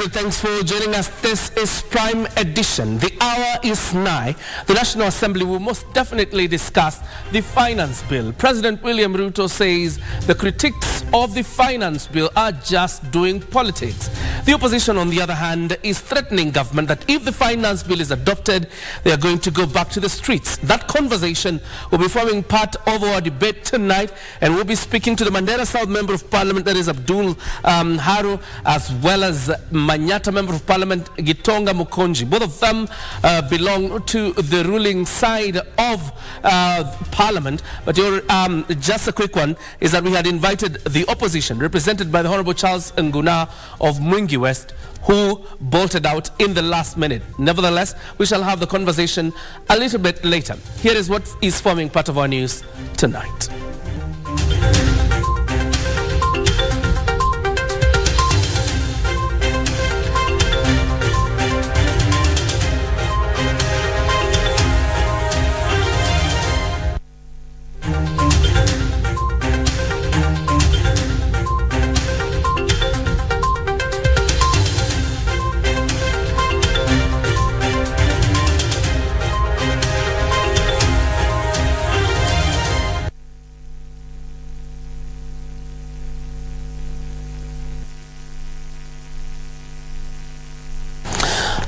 people, thanks for joining us. This is Prime Edition. The hour is nigh. The National Assembly will most definitely discuss the finance bill. President William Ruto says the critics of the finance bill are just doing politics. The opposition, on the other hand, is threatening government that if the finance bill is adopted, they are going to go back to the streets. That conversation will be forming part of our debate tonight, and we'll be speaking to the Mandera South Member of Parliament, that is Abdul Haru, as well as Manyata Member of Parliament Gitonga Mukonji. Both of them belong to the ruling side of Parliament. But just a quick one is that we had invited the opposition, represented by the Honorable Charles Nguna of Mwingi West, who bolted out in the last minute. Nevertheless, we shall have the conversation a little bit later. Here is what is forming part of our news tonight.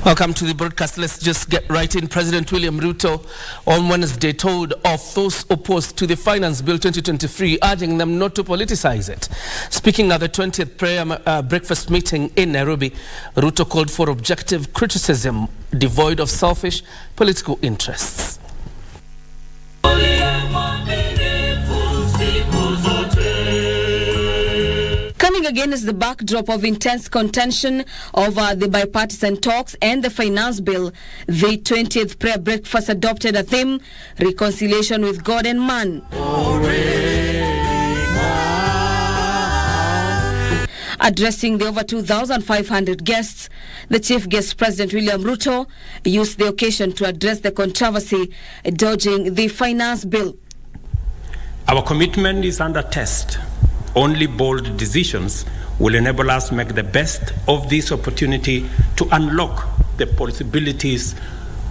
Welcome to the broadcast. Let's just get right in. President William Ruto on Wednesday told of those opposed to the Finance Bill 2023, urging them not to politicize it. Speaking at the 20th prayer breakfast meeting in Nairobi, Ruto called for objective criticism devoid of selfish political interests. Coming against the backdrop of intense contention over the bipartisan talks and the finance bill, the 20th prayer breakfast adopted a theme: reconciliation with God and man. Addressing the over 2,500 guests, the chief guest, President William Ruto, used the occasion to address the controversy dodging the finance bill. Our commitment is under test. Only bold decisions will enable us to make the best of this opportunity to unlock the possibilities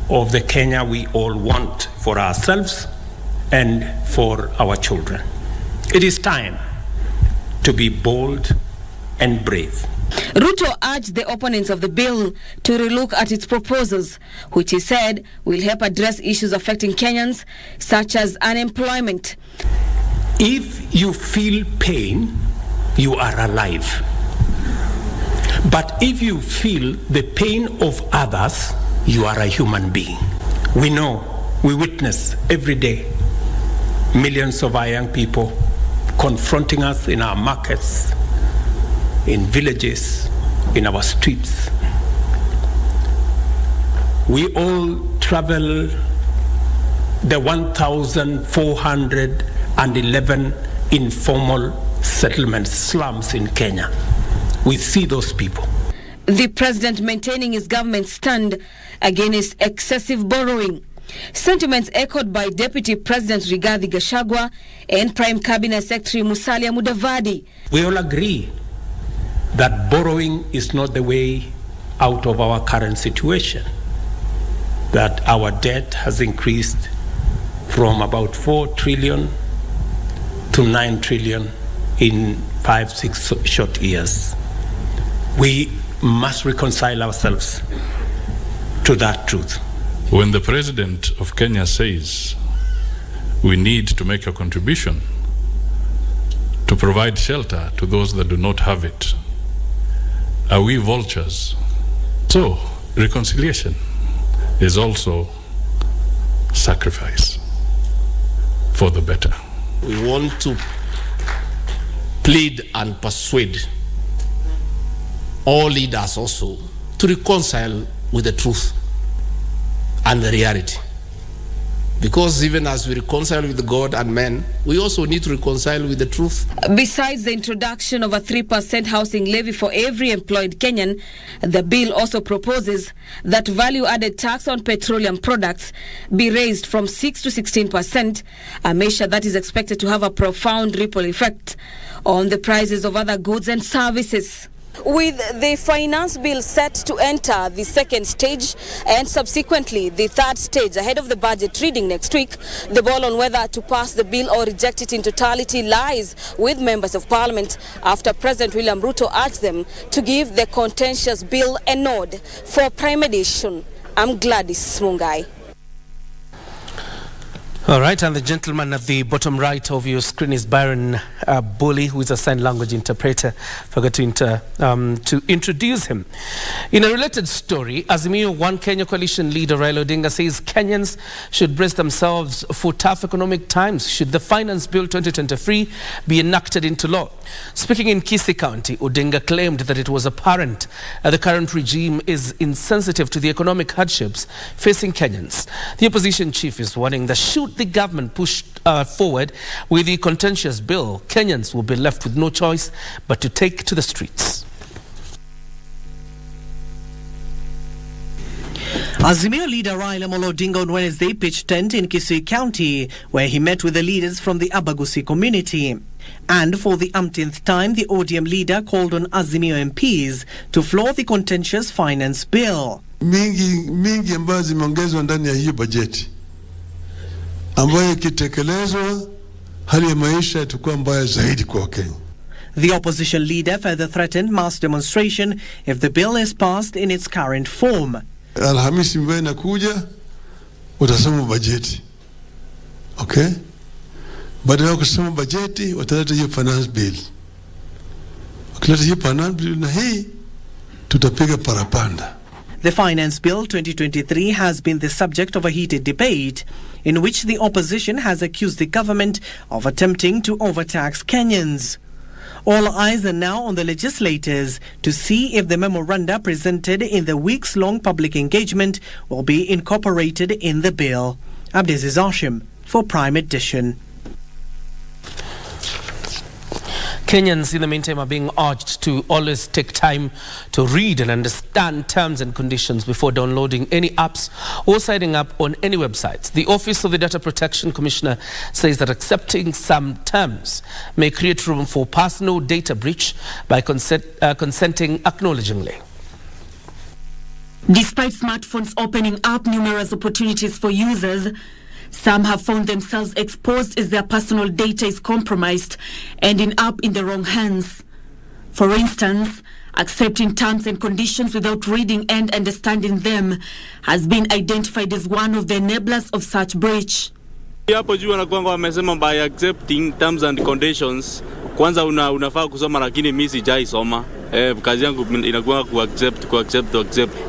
of the Kenya we all want for ourselves and for our children. It is time to be bold and brave. Ruto urged the opponents of the bill to relook at its proposals, which he said will help address issues affecting Kenyans, such as unemployment. If you feel pain, you are alive. But if you feel the pain of others, you are a human being. We know, we witness every day millions of our young people confronting us in our markets, in villages, in our streets. We all travel the 1,411 informal settlement slums in Kenya. We see those people. The president maintaining his government's stand against excessive borrowing. Sentiments echoed by Deputy President Rigathi Gachagua and Prime Cabinet Secretary Musalia Mudavadi. We all agree that borrowing is not the way out of our current situation, that our debt has increased from about 4 trillion to 9 trillion in 5-6 short years. We must reconcile ourselves to that truth. When the President of Kenya says we need to make a contribution to provide shelter to those that do not have it, are we vultures? So, reconciliation is also sacrifice for the better. We want to plead and persuade all leaders also to reconcile with the truth and the reality. Because even as we reconcile with God and men, we also need to reconcile with the truth. Besides the introduction of a 3% housing levy for every employed Kenyan, the bill also proposes that value-added tax on petroleum products be raised from 6 to 16%, a measure that is expected to have a profound ripple effect on the prices of other goods and services. With the finance bill set to enter the second stage and subsequently the third stage ahead of the budget reading next week, the ball on whether to pass the bill or reject it in totality lies with members of parliament after President William Ruto urged them to give the contentious bill a nod for prime edition. I'm Gladys Mungai. All right, and the gentleman at the bottom right of your screen is Byron Bully, who is a sign language interpreter. Forgot to introduce him. In a related story, Azimio One Kenya coalition leader Raila Odinga says Kenyans should brace themselves for tough economic times should the Finance Bill 2023 be enacted into law. Speaking in Kisii County, Odinga claimed that it was apparent the current regime is insensitive to the economic hardships facing Kenyans. The opposition chief is warning that should the government push forward with the contentious bill, Kenyans will be left with no choice but to take to the streets. Azimio leader Raila Odinga on Wednesday pitched tent in Kisii County, where he met with the leaders from the Abagusi community. And for the umpteenth time, the ODM leader called on Azimio MPs to floor the contentious finance bill. Mingi ambazo zimeongezwa ndani ya hiyo bajeti, ambayo ikitekelezwa hali ya maisha itakuwa mbaya zaidi kwa Wakenya. The opposition leader further threatened mass demonstration if the bill is passed in its current form. Alhamisi ambayo inakuja utasoma bajeti. Okay? Baada ya kusoma bajeti wataleta hiyo finance bill. Wakileta hiyo finance bill na hii tutapiga parapanda. The Finance Bill 2023 has been the subject of a heated debate in which the opposition has accused the government of attempting to overtax Kenyans. All eyes are now on the legislators to see if the memoranda presented in the weeks-long public engagement will be incorporated in the bill. Abdiaziz Hashim for Prime Edition. Kenyans, in the meantime, are being urged to always take time to read and understand terms and conditions before downloading any apps or signing up on any websites. The Office of the Data Protection Commissioner says that accepting some terms may create room for personal data breach by consenting acknowledgingly. Despite smartphones opening up numerous opportunities for users, some have found themselves exposed as their personal data is compromised, ending up in the wrong hands. For instance, accepting terms and conditions without reading and understanding them has been identified as one of the enablers of such breach. Hapo juu wanakuanga wamesema by accepting terms and conditions, kwanza unafaa kusoma lakini mimi sijaisoma. Kazi yangu inakuwa kuaccept.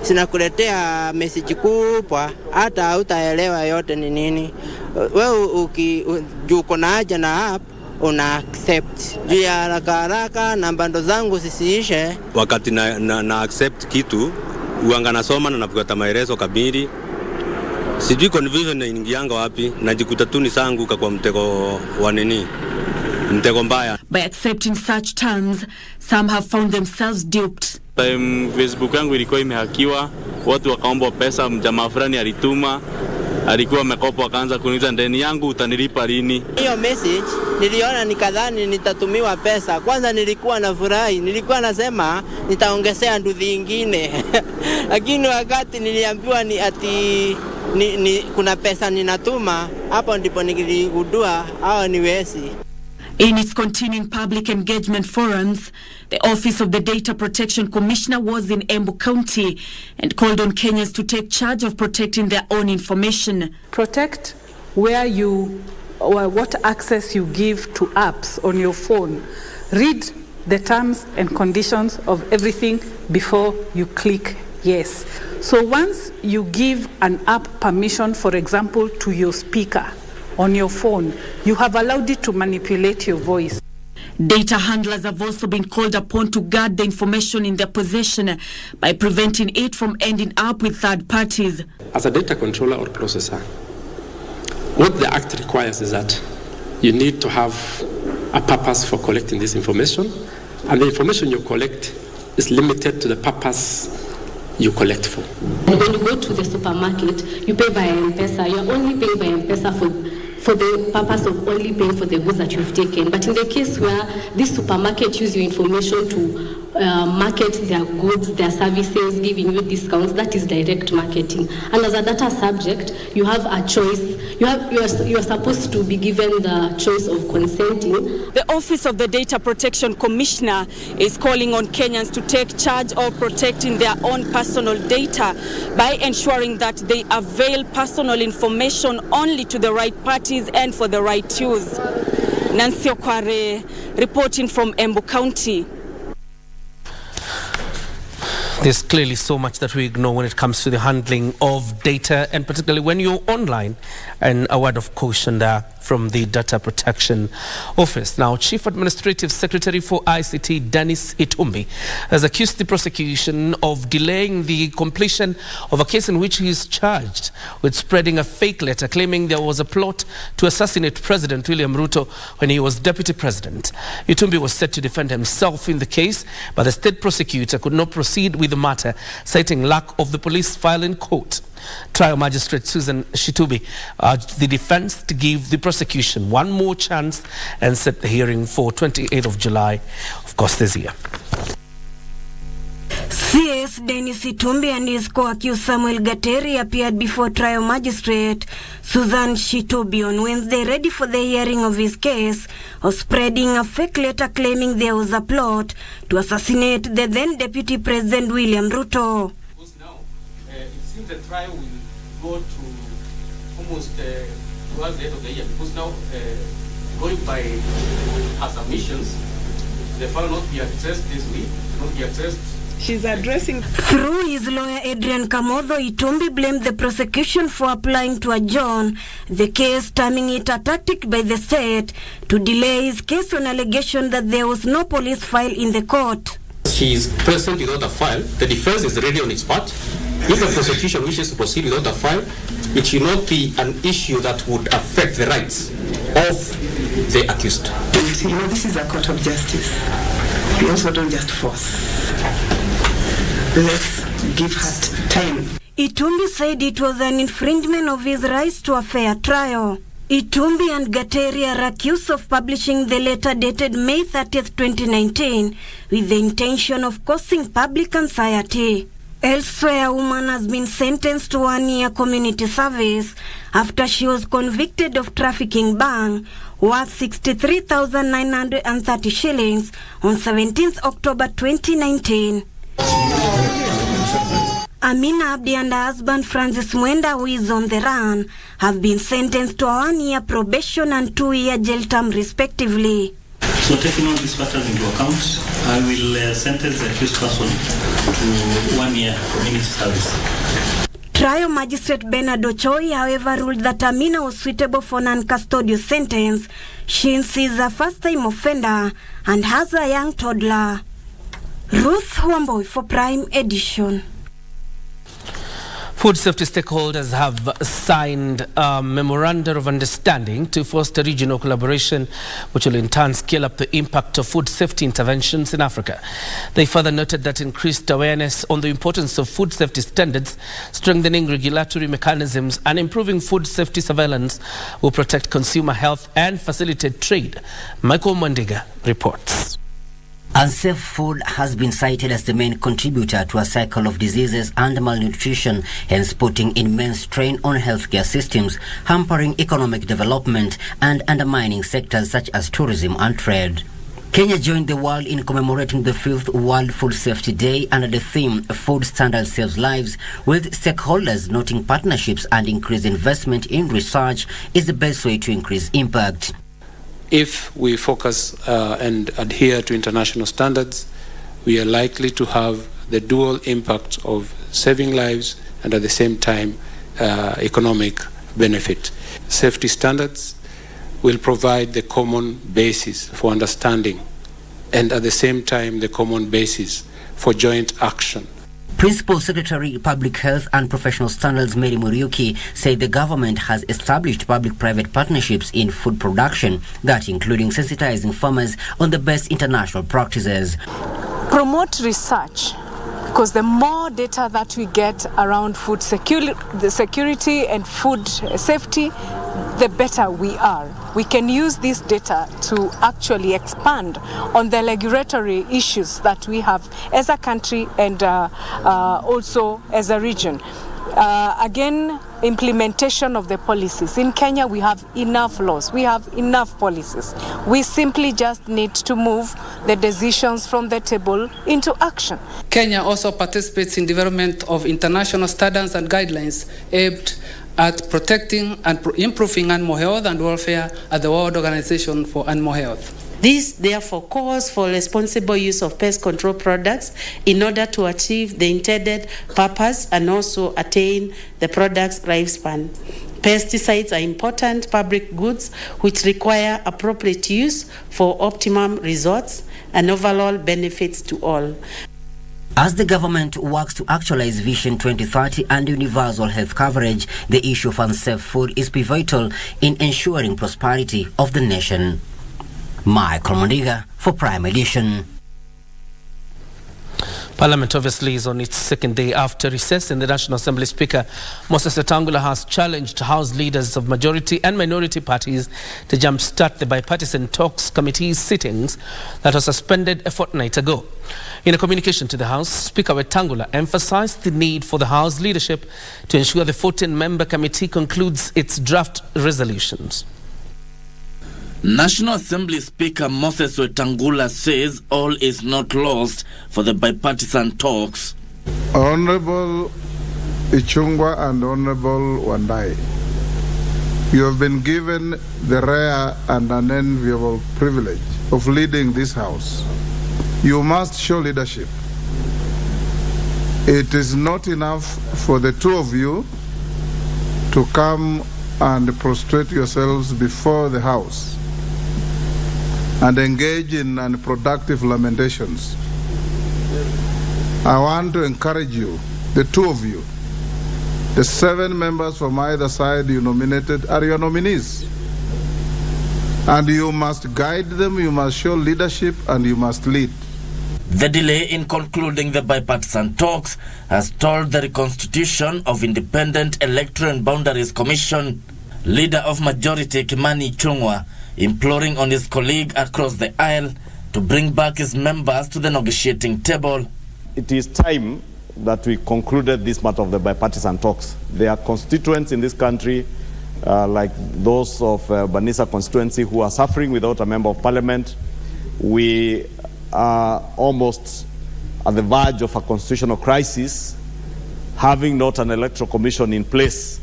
Sinakuletea message kubwa hata hautaelewa yote ni nini. Wewe uko na haja na app una accept. Juu ya haraka na bando zangu sisiishe. Wakati na accept kitu, uanga nasoma na nafuata maelezo kamili. Sijui confusion inaingianga wapi, najikuta tu nisanguka kwa mtego wa nini. By accepting such terms, some have found themselves duped. Facebook yangu ilikuwa imehakiwa, watu wakaomba pesa, mjamaa fulani alituma, alikuwa amekopa akaanza kuniuliza ndeni yangu utanilipa lini. Hiyo message niliona nikadhani nitatumiwa pesa. Kwanza nilikuwa na furahi, nilikuwa nasema nitaongezea nduthi nyingine. Lakini wakati niliambiwa kuna pesa ninatuma, hapo ndipo niligundua hao ni wezi. In its continuing public engagement forums, the Office of the Data Protection Commissioner was in Embu County and called on Kenyans to take charge of protecting their own information. Protect what access you give to apps on your phone. Read the terms and conditions of everything before you click yes. So once you give an app permission, for example, to your speaker on your phone, you have allowed it to manipulate your voice. Data handlers have also been called upon to guard the information in their possession by preventing it from ending up with third parties. As a data controller or processor, what the Act requires is that you need to have a purpose for collecting this information, and the information you collect is limited to the purpose you collect for. When you go to the supermarket, you pay via M-Pesa. You're only paying via M-Pesa for the purpose of only paying for the goods that you've taken. But in the case where this supermarket use your information to market their goods, their services, giving you discounts. That is direct marketing. And as a data subject, you have a choice. You are supposed to be given the choice of consenting. The Office of the Data Protection Commissioner is calling on Kenyans to take charge of protecting their own personal data by ensuring that they avail personal information only to the right parties and for the right use. Nancy Okware, reporting from Embu County. There's clearly so much that we ignore when it comes to the handling of data, and particularly when you're online. And a word of caution there from the Data Protection Office. Now, Chief Administrative Secretary for ICT, Dennis Itumbi, has accused the prosecution of delaying the completion of a case in which he is charged with spreading a fake letter claiming there was a plot to assassinate President William Ruto when he was Deputy President. Itumbi was set to defend himself in the case, but the state prosecutor could not proceed with the matter, citing lack of the police file in court. Trial Magistrate Susan Shitubi urged the defense to give the prosecution one more chance and set the hearing for 28th of July, of course, this year. CS Dennis Itumbi and his co-accused Samuel Gateri appeared before trial magistrate Susan Shitubi on Wednesday, ready for the hearing of his case of spreading a fake letter claiming there was a plot to assassinate the then Deputy President William Ruto. Because now, it seems the trial will go to almost towards the end of the year, because now, going by her submissions, the file will not be accessed this week, will not be accessed. She's addressing. Through his lawyer Adrian Kamodho, Itumbi blamed the prosecution for applying to adjourn the case, terming it a tactic by the state to delay his case on allegation that there was no police file in the court. She is present without a file. The defense is ready on its part. If the prosecution wishes to proceed without a file, it should not be an issue that would affect the rights of the accused. You know, this is a court of justice. We also don't just force. Let's give her time. Itumbi said it was an infringement of his rights to a fair trial. Itumbi and Gateri are accused of publishing the letter dated May 30th, 2019 with the intention of causing public anxiety. Elsewhere, a woman has been sentenced to 1 year community service after she was convicted of trafficking bang worth 63,930 shillings on 17th October 2019. Amina Abdi and her husband Francis Mwenda, who is on the run, have been sentenced to a 1 year probation and 2 year jail term respectively. So taking all these factors into account, I will sentence the accused person to 1 year community service. Trial Magistrate Bernard Ochoi, however, ruled that Amina was suitable for non-custodial sentence since she is a first-time offender and has a young toddler. Ruth Wamboy for Prime Edition. Food safety stakeholders have signed a memorandum of understanding to foster regional collaboration, which will in turn scale up the impact of food safety interventions in Africa. They further noted that increased awareness on the importance of food safety standards, strengthening regulatory mechanisms, and improving food safety surveillance will protect consumer health and facilitate trade. Michael Mandiga reports. Unsafe food has been cited as the main contributor to a cycle of diseases and malnutrition, hence putting immense strain on healthcare systems, hampering economic development and undermining sectors such as tourism and trade. Kenya joined the world in commemorating the 5th World Food Safety Day under the theme Food Standards Saves Lives, with stakeholders noting partnerships and increased investment in research is the best way to increase impact. If we focus and adhere to international standards, we are likely to have the dual impact of saving lives and at the same time economic benefit. Safety standards will provide the common basis for understanding and at the same time the common basis for joint action. Principal Secretary Public Health and Professional Standards Mary Muriuki said the government has established public-private partnerships in food production that including sensitizing farmers on the best international practices. Promote research because the more data that we get around food security and food safety, the better we are. We can use this data to actually expand on the regulatory issues that we have as a country and also as a region. Again, implementation of the policies. In Kenya, we have enough laws. We have enough policies. We simply just need to move the decisions from the table into action. Kenya also participates in development of international standards and guidelines aimed at protecting and improving animal health and welfare at the World Organization for Animal Health. This therefore calls for responsible use of pest control products in order to achieve the intended purpose and also attain the product's lifespan. Pesticides are important public goods which require appropriate use for optimum results and overall benefits to all. As the government works to actualize Vision 2030 and universal health coverage, the issue of unsafe food is pivotal in ensuring prosperity of the nation. Michael Mondiga for Prime Edition. Parliament obviously is on its second day after recess, and the National Assembly Speaker Moses Wetangula has challenged House leaders of majority and minority parties to jumpstart the bipartisan talks committee's sittings that were suspended a fortnight ago. In a communication to the House, Speaker Wetangula emphasized the need for the House leadership to ensure the 14-member committee concludes its draft resolutions. National Assembly Speaker Moses Wetangula says all is not lost for the bipartisan talks. Honorable Ichungwa and Honorable Wandai, you have been given the rare and unenviable privilege of leading this House. You must show leadership. It is not enough for the two of you to come and prostrate yourselves before the House and engage in unproductive lamentations. I want to encourage you, the two of you, the 7 members from either side you nominated are your nominees. And you must guide them, you must show leadership, and you must lead. The delay in concluding the bipartisan talks has stalled the reconstitution of Independent Electoral and Boundaries Commission. Leader of Majority Kimani Ichung'wah imploring on his colleague across the aisle to bring back his members to the negotiating table. It is time that we concluded this matter of the bipartisan talks. There are constituents in this country, like those of Banisa constituency, who are suffering without a member of parliament. We are almost at the verge of a constitutional crisis, having not an electoral commission in place.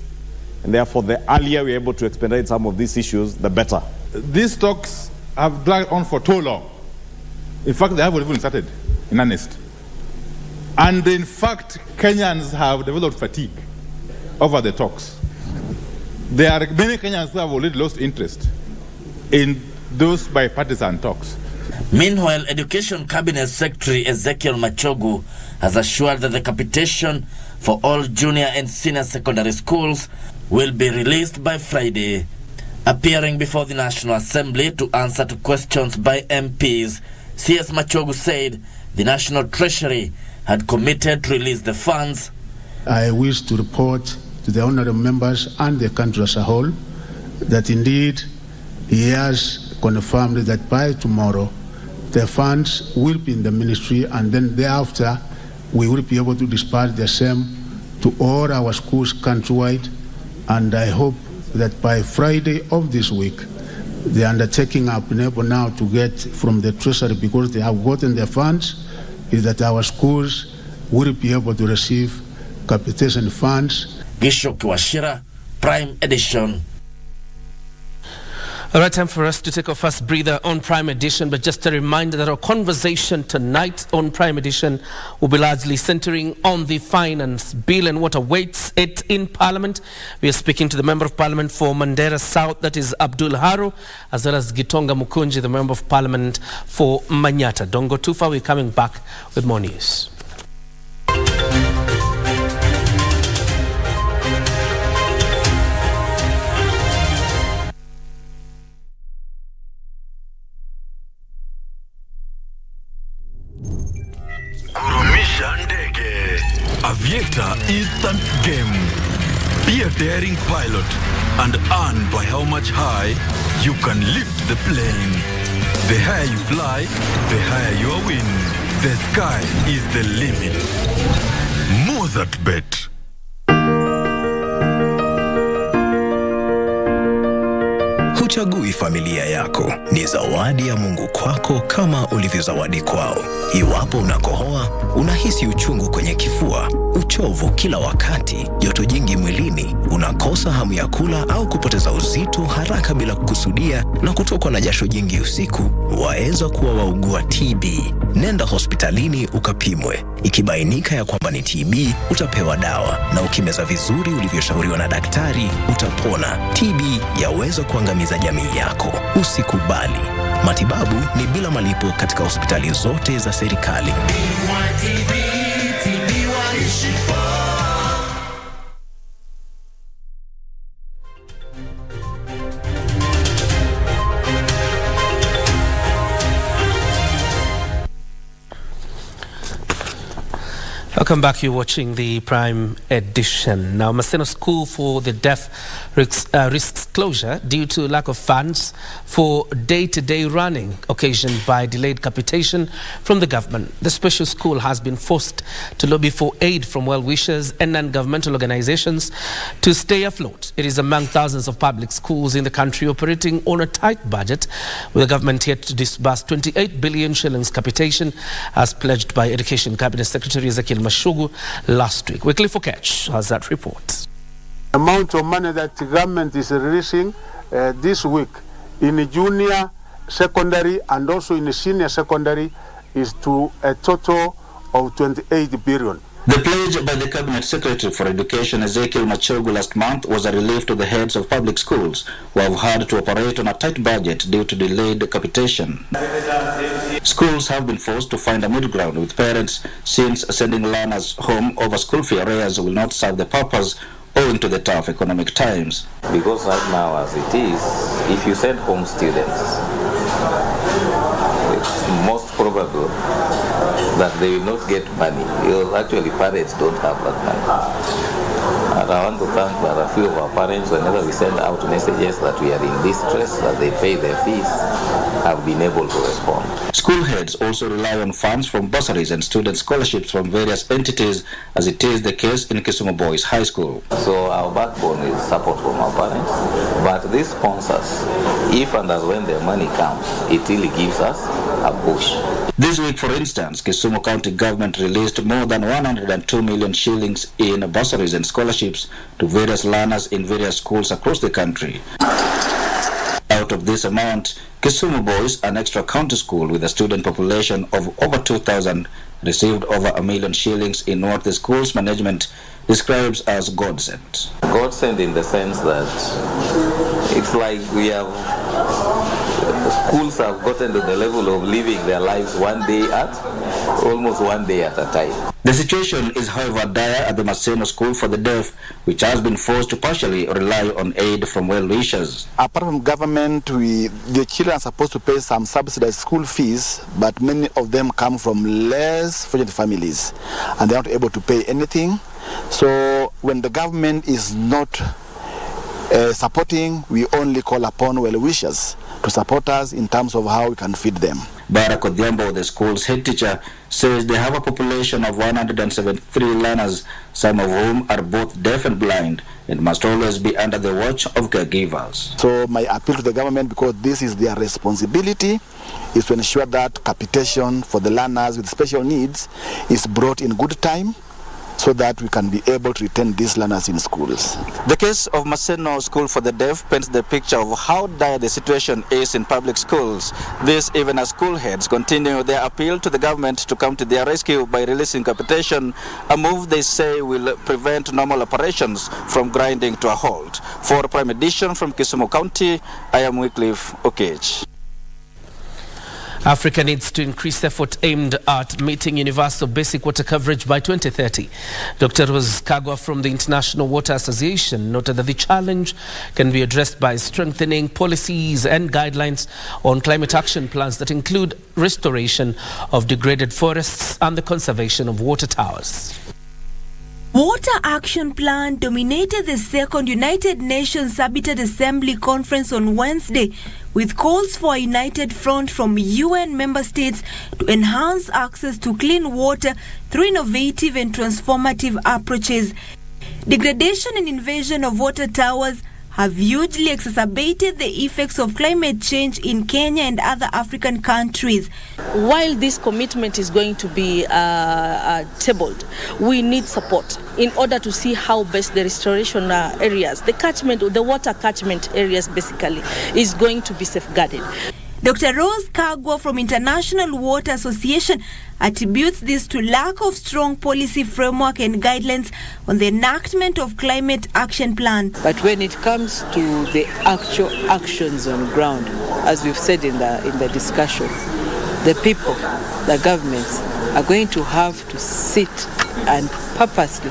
And therefore, the earlier we're able to expedite some of these issues, the better. These talks have dragged on for too long. In fact, they haven't even started, in earnest. And in fact, Kenyans have developed fatigue over the talks. There are many Kenyans who have already lost interest in those bipartisan talks. Meanwhile, Education Cabinet Secretary Ezekiel Machogu has assured that the capitation for all junior and senior secondary schools will be released by Friday. Appearing before the National Assembly to answer to questions by MPs, CS Machogu said the National Treasury had committed to release the funds. I wish to report to the honorable members and the country as a whole that indeed he has confirmed that by tomorrow the funds will be in the ministry, and then thereafter we will be able to disperse the same to all our schools countrywide. And I hope that by Friday of this week, the undertaking I've been able now to get from the Treasury, because they have gotten their funds, is that our schools will be able to receive capitation funds. Gisho Kiwashira, Prime Edition. All right, time for us to take our first breather on Prime Edition, but just a reminder that our conversation tonight on Prime Edition will be largely centering on the finance bill and what awaits it in Parliament. We are speaking to the Member of Parliament for Mandera South, that is Abdul Haru, as well as Gitonga Mukunji, the Member of Parliament for Manyata. Don't go too far, we're coming back with more news. Kurumisha ndege instant game. Be a daring pilot and earn by how much high you can lift the plane. The higher you fly, the higher your win. The sky is the limit. Mozart Bet. Huchagui familia yako, ni zawadi ya Mungu kwako kama ulivyozawadi kwao. Iwapo unakohoa, unahisi uchungu kwenye kifua, uchovu kila wakati, joto jingi mwilini, unakosa hamu ya kula au kupoteza uzito haraka bila kukusudia na kutokwa na jasho jingi usiku, waweza kuwa waugua TB. Nenda hospitalini ukapimwe. Ikibainika ya kwamba ni TB, utapewa dawa, na ukimeza vizuri ulivyoshauriwa na daktari, utapona. TB yaweza kuangamiza jamii yako. Usikubali. Matibabu ni bila malipo katika hospitali zote za serikali. Welcome back. You're watching the Prime Edition. Now, Maseno School for the Deaf risks closure due to lack of funds for day-to-day running, occasioned by delayed capitation from the government. The special school has been forced to lobby for aid from well-wishers and non-governmental organizations to stay afloat. It is among thousands of public schools in the country operating on a tight budget, with the government yet to disburse 28 billion shillings capitation as pledged by Education Cabinet Secretary Ezekiel Mashugu last week. Weekly for Catch has that report. Amount of money that the government is releasing this week in junior secondary and also in senior secondary is to a total of 28 billion. The pledge by the Cabinet Secretary for Education Ezekiel Machogu last month was a relief to the heads of public schools who have had to operate on a tight budget due to delayed capitation. Schools have been forced to find a middle ground with parents, since sending learners home over school fee arrears will not serve the purpose owing to the tough economic times. Because right now as it is, if you send home students, it's most probable that they will not get money. Actually, parents don't have that money. And I want to thank a few of our parents, whenever we send out messages that we are in distress, that they pay their fees, have been able to respond. School heads also rely on funds from bursaries and student scholarships from various entities, as it is the case in Kisumu Boys High School. So our backbone is support from our parents, but these sponsors, if and as when their money comes, it really gives us a push. This week, for instance, Kisumu County Government released more than 102 million shillings in bursaries and scholarships to various learners in various schools across the country. Out of this amount, Kisumu Boys, an extra county school with a student population of over 2,000, received over 1 million shillings in what the school's management describes as godsend. Godsend in the sense that it's like we have schools have gotten to the level of living their lives almost one day at a time. The situation is, however, dire at the Maseno School for the Deaf, which has been forced to partially rely on aid from well-wishers. Apart from government, the children are supposed to pay some subsidized school fees, but many of them come from less fortunate families, and they are not able to pay anything. So when the government is not supporting, we only call upon well-wishers to support us in terms of how we can feed them. Barak Odhiambo, the school's head teacher, says they have a population of 173 learners, some of whom are both deaf and blind, and must always be under the watch of caregivers. So my appeal to the government, because this is their responsibility, is to ensure that capitation for the learners with special needs is brought in good time, so that we can be able to retain these learners in schools. The case of Maseno School for the Deaf paints the picture of how dire the situation is in public schools. This even as school heads continue their appeal to the government to come to their rescue by releasing capitation, a move they say will prevent normal operations from grinding to a halt. For Prime Edition from Kisumu County, I am Wycliffe Okech. Africa needs to increase effort aimed at meeting universal basic water coverage by 2030. Dr. Rose Kagwa from the International Water Association noted that the challenge can be addressed by strengthening policies and guidelines on climate action plans that include restoration of degraded forests and the conservation of water towers. Water Action Plan dominated the second United Nations Habitat Assembly Conference on Wednesday, with calls for a united front from UN member states to enhance access to clean water through innovative and transformative approaches. Degradation and invasion of water towers have hugely exacerbated the effects of climate change in Kenya and other African countries. While this commitment is going to be tabled, we need support in order to see how best the restoration areas, the water catchment areas basically, is going to be safeguarded. Dr. Rose Kagwa from International Water Association attributes this to lack of strong policy framework and guidelines on the enactment of climate action plan. But when it comes to the actual actions on ground, as we've said in the discussion, the people, the governments are going to have to sit and purposely,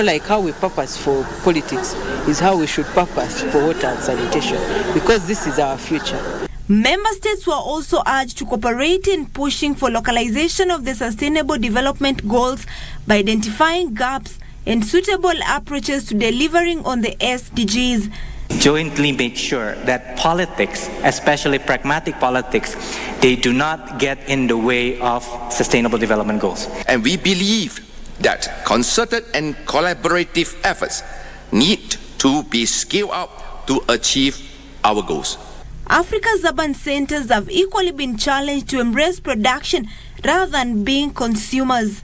like how we purpose for politics is how we should purpose for water and sanitation, because this is our future. Member states were also urged to cooperate in pushing for localization of the Sustainable Development Goals by identifying gaps and suitable approaches to delivering on the SDGs. Jointly make sure that politics, especially pragmatic politics, they do not get in the way of Sustainable Development Goals. And we believe that concerted and collaborative efforts need to be scaled up to achieve our goals. Africa's urban centers have equally been challenged to embrace production rather than being consumers.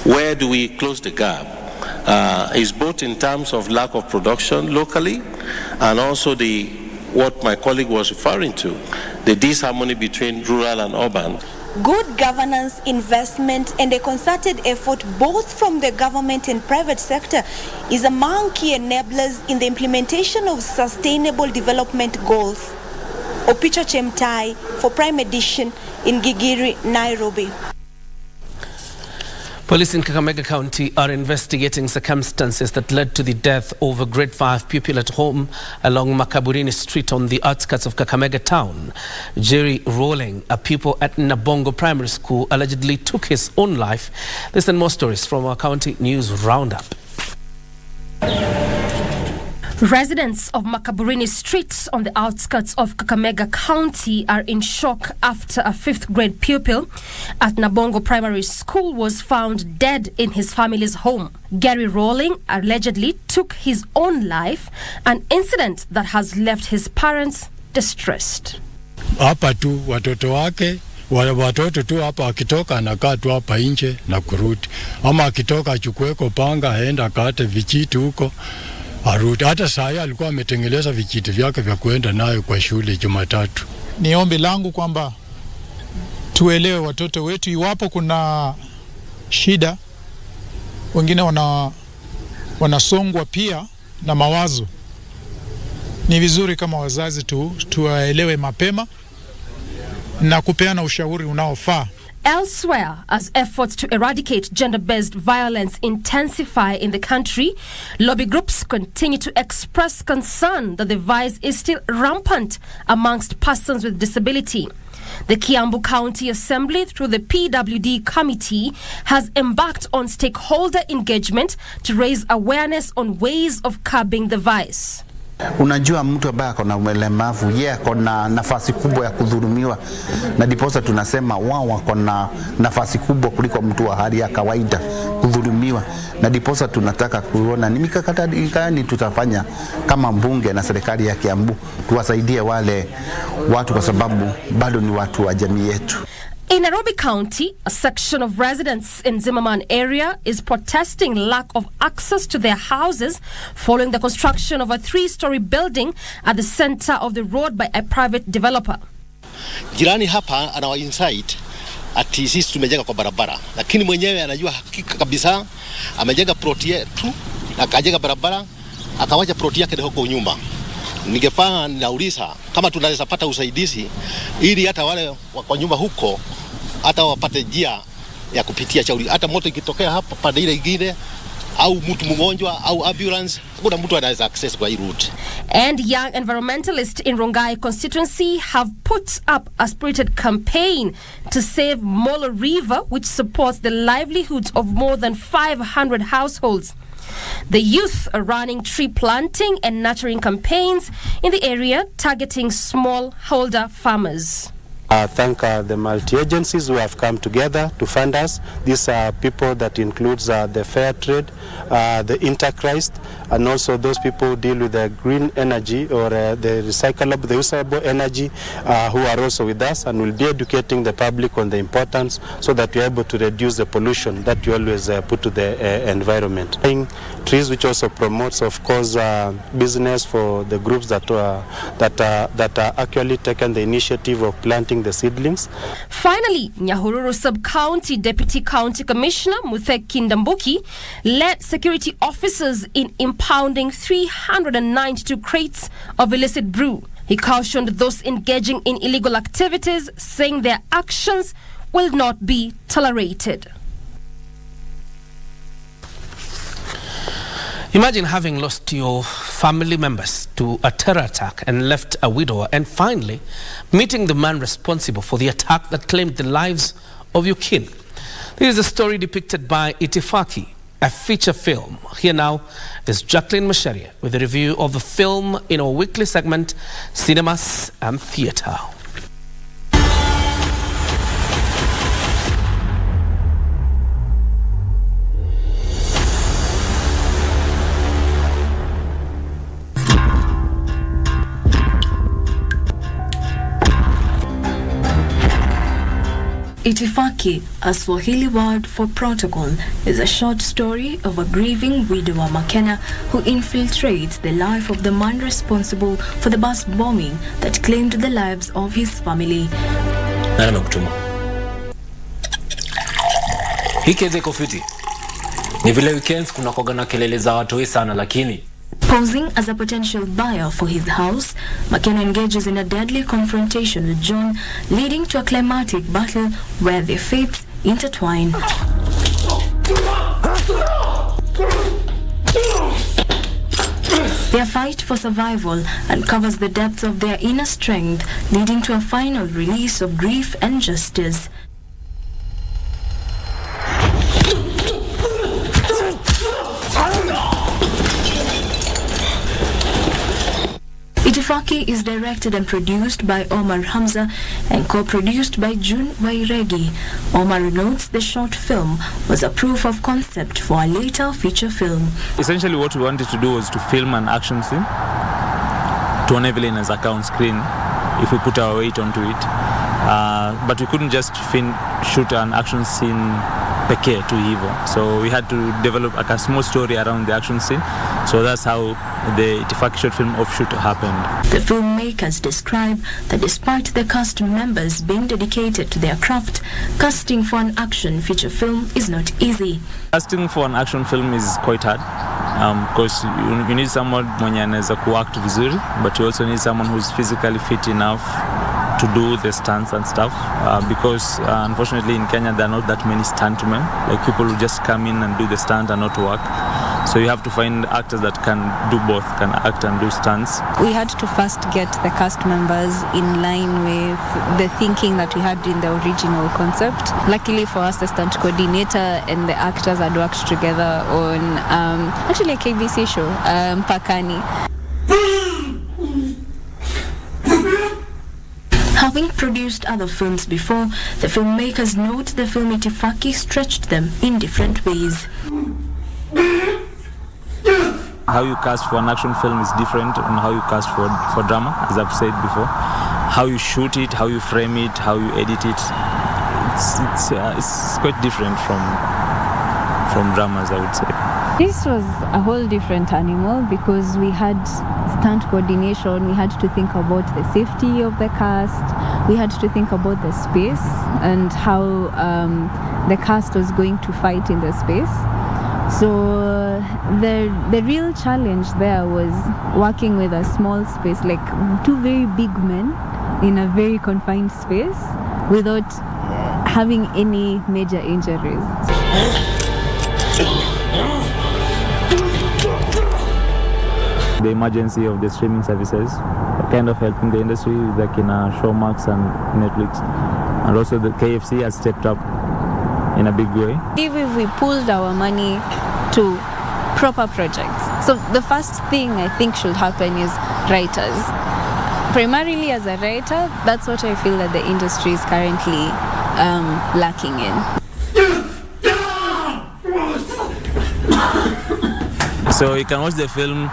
Where do we close the gap? Is both in terms of lack of production locally and also what my colleague was referring to, the disharmony between rural and urban. Good governance, investment, and a concerted effort both from the government and private sector is among key enablers in the implementation of Sustainable Development Goals. Opicho Chemtai for Prime Edition in Gigiri, Nairobi. Police in Kakamega County are investigating circumstances that led to the death of a grade 5 pupil at home along Makaburini Street on the outskirts of Kakamega town. Jerry Rowling, a pupil at Nabongo Primary School, allegedly took his own life. This and more stories from our county news roundup. Residents of Makaburini Street on the outskirts of Kakamega County are in shock after a 5th grade pupil at Nabongo Primary School was found dead in his family's home. Gary Rowling allegedly took his own life, an incident that has left his parents distressed. Hapa tu watoto wake watoto tu hapa akitoka anakaa tu hapa nje na kurudi, ama akitoka achukueko panga aenda akate vijiti huko arudi. Hata saa hii alikuwa ametengeleza vijiti vyake vya kuenda nayo kwa shule Jumatatu. Ni ombi langu kwamba tuelewe watoto wetu, iwapo kuna shida, wengine wanasongwa pia na mawazo. Ni vizuri kama wazazi tuwaelewe mapema na kupeana ushauri unaofaa. Elsewhere, as efforts to eradicate gender-based violence intensify in the country, lobby groups continue to express concern that the vice is still rampant amongst persons with disability. The Kiambu County Assembly, through the PWD Committee, has embarked on stakeholder engagement to raise awareness on ways of curbing the vice. Unajua mtu ambaye ako na ulemavu yeye ako na nafasi kubwa ya kudhulumiwa, na diposa tunasema wao wako na nafasi kubwa kuliko mtu wa hali ya kawaida kudhulumiwa, na diposa tunataka kuona ni mikakati gani tutafanya kama mbunge na serikali ya Kiambu tuwasaidie wale watu, kwa sababu bado ni watu wa jamii yetu. In Nairobi County, a section of residents in Zimmerman area is protesting lack of access to their houses following the construction of a 3-story building at the center of the road by a private developer. Jirani hapa anawa insight ati sisi tumejenga kwa barabara, lakini mwenyewe anajua hakika kabisa amejenga ploti yetu na akajenga barabara akawacha ploti yake huko nyuma. Ningefanya nauliza kama tunaweza pata usaidizi ili hata wale kwa nyumba huko hata wapate njia ya kupitia shauri, hata moto ikitokea hapa pande ile nyingine au mtu mgonjwa au ambulance, kuna mtu anaweza access kwa hii route. And young environmentalists in Rongai constituency have put up a spirited campaign to save Molo River, which supports the livelihoods of more than 500 households. The youth are running tree planting and nurturing campaigns in the area, targeting smallholder farmers. Thank the multi-agencies who have come together to fund us. These are people that includes the fair trade, the Interchrist, and also those people who deal with the green energy or the recyclable energy who are also with us and will be educating the public on the importance so that we are able to reduce the pollution that we always put to the environment. Trees, which also promotes, of course, business for the groups that are actually taken the initiative of planting the seedlings. Finally, Nyahururu Sub-County Deputy County Commissioner Mutheki Ndambuki led security officers in impounding 392 crates of illicit brew. He cautioned those engaging in illegal activities, saying their actions will not be tolerated. Imagine having lost your family members to a terror attack and left a widower, and finally meeting the man responsible for the attack that claimed the lives of your kin. This is a story depicted by Itifaki, a feature film. Here now is Jacqueline Masharia with a review of the film in our weekly segment, Cinemas and Theatre. Itifaki, a Swahili word for protocol, is a short story of a grieving widower Makena who infiltrates the life of the man responsible for the bus bombing that claimed the lives of his family. Nani amekutuma? Hii kezi iko fiti. Ni vile weekends kuna koga na kelele za watu sana lakini Posing as a potential buyer for his house, Makena engages in a deadly confrontation with John, leading to a climatic battle where their fates intertwine. Their fight for survival uncovers the depths of their inner strength, leading to a final release of grief and justice. Itifaki is directed and produced by Omar Hamza and co-produced by June Wairegi. Omar notes the short film was a proof of concept for a later feature film. Essentially what we wanted to do was to film an action scene to enable in as account screen if we put our weight onto it. But we couldn't just shoot an action scene pekee tu hivyo. So we had to develop a small story around the action scene. So that's how the Itifaki short film offshoot happened. The filmmakers describe that despite the cast members being dedicated to their craft, casting for an action feature film is not easy. Casting for an action film is quite hard because you need someone mwenye anaweza kuact vizuri, but you also need someone who's physically fit enough to do the stunts and stuff because unfortunately in Kenya there are not that many stuntmen, like people who just come in and do the stunt and not work. So you have to find actors that can do both, can act and do stunts. We had to first get the cast members in line with the thinking that we had in the original concept. Luckily for us, the stunt coordinator and the actors had worked together on actually a KBC show, Pakani. Having produced other films before, the filmmakers note the film Itifaki stretched them in different ways. How you cast for an action film is different from how you cast for drama, as I've said before. How you shoot it, how you frame it, how you edit it, it's quite different from dramas, I would say. This was a whole different animal because we had stunt coordination, we had to think about the safety of the cast, we had to think about the space and how the cast was going to fight in the space. So the real challenge there was working with a small space, like two very big men in a very confined space without having any major injuries. The emergency of the streaming services are kind of helping the industry, like in Showmax and Netflix, and also the KFC has stepped up in a big way. If we pulled our money to proper projects. So the first thing I think should happen is writers. Primarily as a writer, that's what I feel that the industry is currently lacking in. So you can watch the film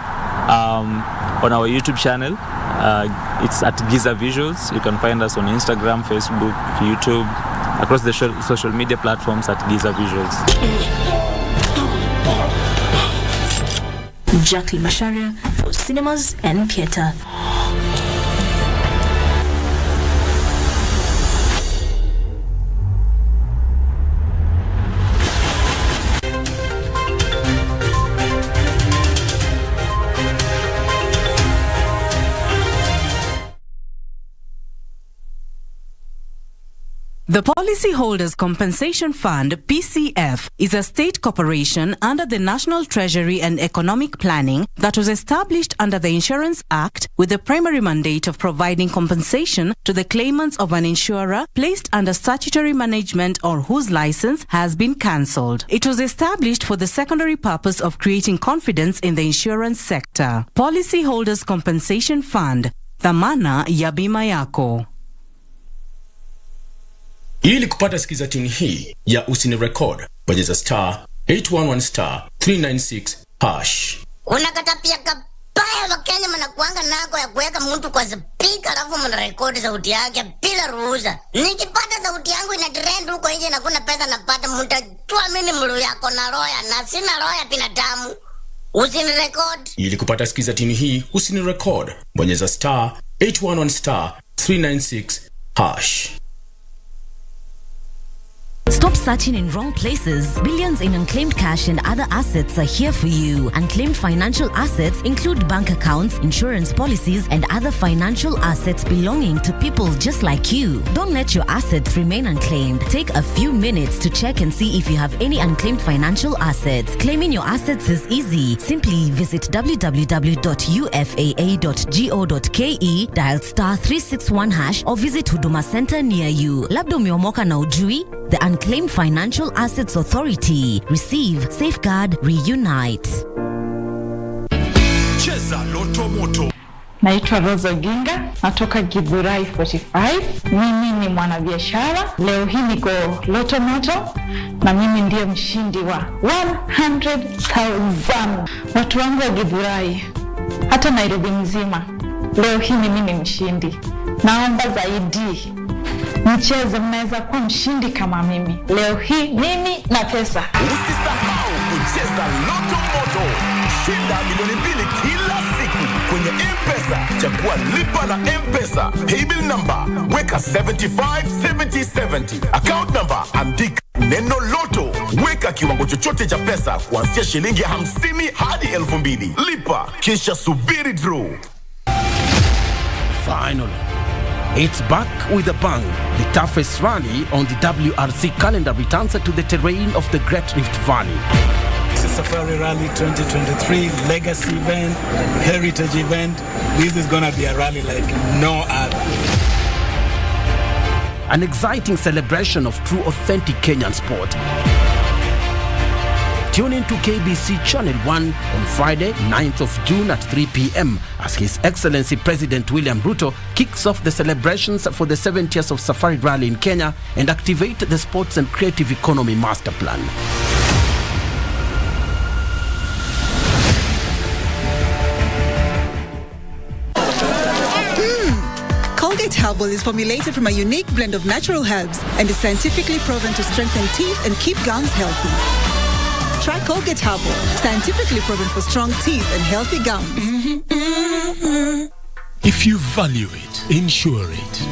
on our YouTube channel. It's at Giza Visuals. You can find us on Instagram, Facebook, YouTube, across the social media platforms at Giza Visuals. Jacqueline Masharia for Cinemas and Theatre. The Policyholders Compensation Fund, PCF, is a state corporation under the National Treasury and Economic Planning that was established under the Insurance Act with the primary mandate of providing compensation to the claimants of an insurer placed under statutory management or whose license has been cancelled. It was established for the secondary purpose of creating confidence in the insurance sector. Policyholders Compensation Fund, dhamana ya bima yako. Ili kupata sikiza tune hii ya usini record, bonyeza *811*396#. Unakata pia kabaya Wakenya mnakuanga nako ya kuweka mtu kwa speaker alafu mnarekodi sauti yake bila ruhusa. Nikipata sauti yangu ina trend huko nje na kuna pesa napata, mtajua mimi mlu yako na roya na sina roya binadamu. Usini record. Ili kupata sikiza tune hii usini record, bonyeza *811*396#. Stop searching in wrong places. Billions in unclaimed cash and other assets are here for you. Unclaimed financial assets include bank accounts, insurance policies, and other financial assets belonging to people just like you. Don't let your assets remain unclaimed. Take a few minutes to check and see if you have any unclaimed financial assets. Claiming your assets is easy. Simply visit www.ufaa.go.ke, dial *361# or visit Huduma Center near you. Labda umeomoka na ujui? The Unclaimed Financial Assets Authority. Receive, safeguard, reunite. Cheza Loto Moto. Naitwa Rosa Ginga, natoka Githurai 45. Mimi ni mwanabiashara. Leo hii niko Loto Moto na mimi ndiye mshindi wa 100,000. Watu wangu wa Githurai, hata Nairobi mzima, leo hii mimi ni mshindi. Naomba zaidi mcheze, mnaweza kuwa mshindi kama mimi. Leo hii mimi na pesa. Usisahau kucheza Loto Moto. Shinda milioni 2 kila siku kwenye M-Pesa. Chagua lipa na M-Pesa. Paybill number weka 757070. Account number andika neno Loto. Weka kiwango chochote cha pesa kuanzia shilingi 50 hadi 2,000. Lipa kisha subiri draw. Finally, it's back with a bang. The toughest rally on the WRC calendar returns to the terrain of the Great Rift Valley. This is Safari Rally 2023 legacy event, heritage event. This is going to be a rally like no other. An exciting celebration of true authentic Kenyan sport. Tune in to KBC Channel 1 on Friday, 9th of June at 3 p.m. as His Excellency President William Ruto kicks off the celebrations for the 70 years of Safari Rally in Kenya and activate the Sports and Creative Economy Master Plan. Colgate Herbal is formulated from a unique blend of natural herbs and is scientifically proven to strengthen teeth and keep gums healthy. Try Colgate Herbal, scientifically proven for strong teeth and healthy gums. If you value it, insure it.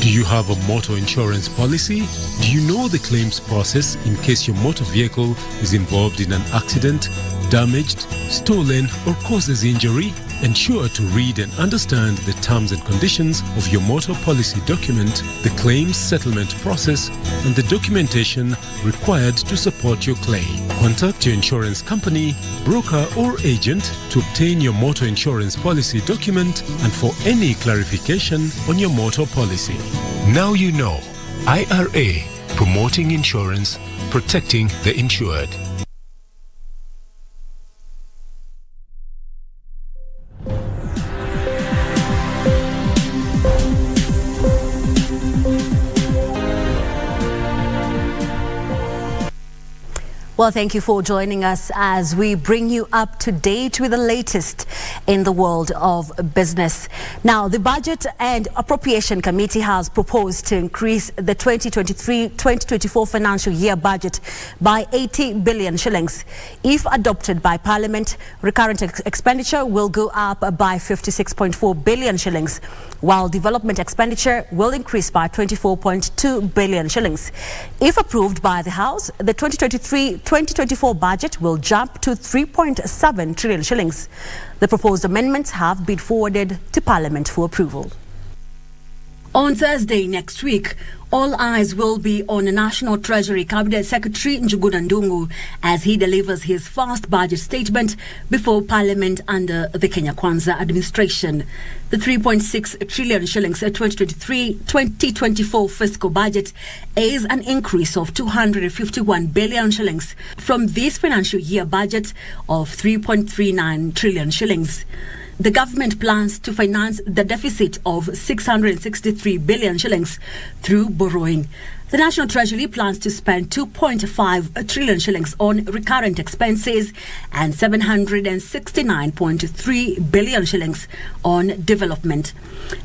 Do you have a motor insurance policy? Do you know the claims process in case your motor vehicle is involved in an accident, damaged, stolen, or causes injury? Ensure to read and understand the terms and conditions of your motor policy document, the claims settlement process, and the documentation required to support your claim. Contact your insurance company, broker, or agent to obtain your motor insurance policy document and for any clarification on your motor policy. Now you know. IRA, promoting insurance, protecting the insured. Well, thank you for joining us as we bring you up to date with the latest in the world of business. Now, the Budget and Appropriation Committee has proposed to increase the 2023-2024 financial year budget by 80 billion shillings. If adopted by Parliament, recurrent expenditure will go up by 56.4 billion shillings, while development expenditure will increase by 24.2 billion shillings. If approved by the House, the 2023-2024 budget will jump to 3.7 trillion shillings. The proposed amendments have been forwarded to Parliament for approval. On Thursday next week, all eyes will be on the National Treasury Cabinet Secretary Njuguna Ndung'u as he delivers his first budget statement before Parliament under the Kenya Kwanza administration. The 3.6 trillion shillings 2023-2024 fiscal budget is an increase of 251 billion shillings from this financial year budget of 3.39 trillion shillings. The government plans to finance the deficit of 663 billion shillings through borrowing. The National Treasury plans to spend 2.5 trillion shillings on recurrent expenses and 769.3 billion shillings on development.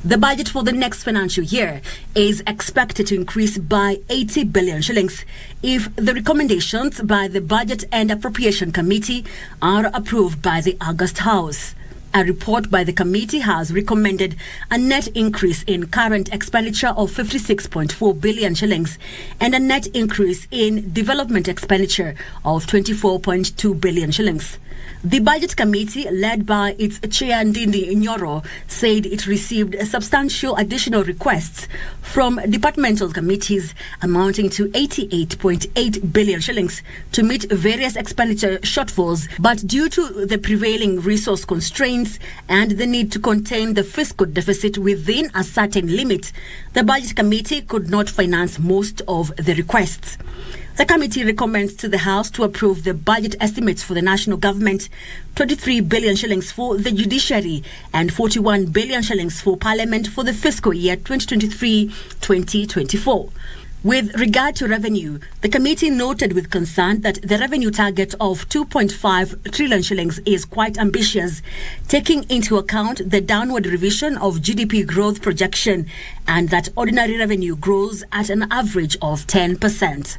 The budget for the next financial year is expected to increase by 80 billion shillings if the recommendations by the Budget and Appropriation Committee are approved by the August House. A report by the committee has recommended a net increase in current expenditure of 56.4 billion shillings and a net increase in development expenditure of 24.2 billion shillings. The Budget Committee, led by its chair Ndindi Nyoro, said it received substantial additional requests from departmental committees amounting to 88.8 billion shillings to meet various expenditure shortfalls, but due to the prevailing resource constraints and the need to contain the fiscal deficit within a certain limit, the Budget Committee could not finance most of the requests. The committee recommends to the House to approve the budget estimates for the national government, 23 billion shillings for the judiciary and 41 billion shillings for Parliament for the fiscal year 2023-2024. With regard to revenue, the committee noted with concern that the revenue target of 2.5 trillion shillings is quite ambitious, taking into account the downward revision of GDP growth projection and that ordinary revenue grows at an average of 10%.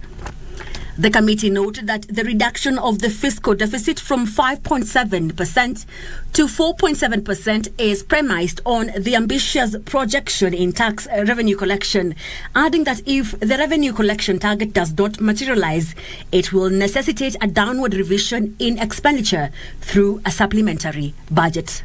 The committee noted that the reduction of the fiscal deficit from 5.7% to 4.7% is premised on the ambitious projection in tax revenue collection, adding that if the revenue collection target does not materialize, it will necessitate a downward revision in expenditure through a supplementary budget.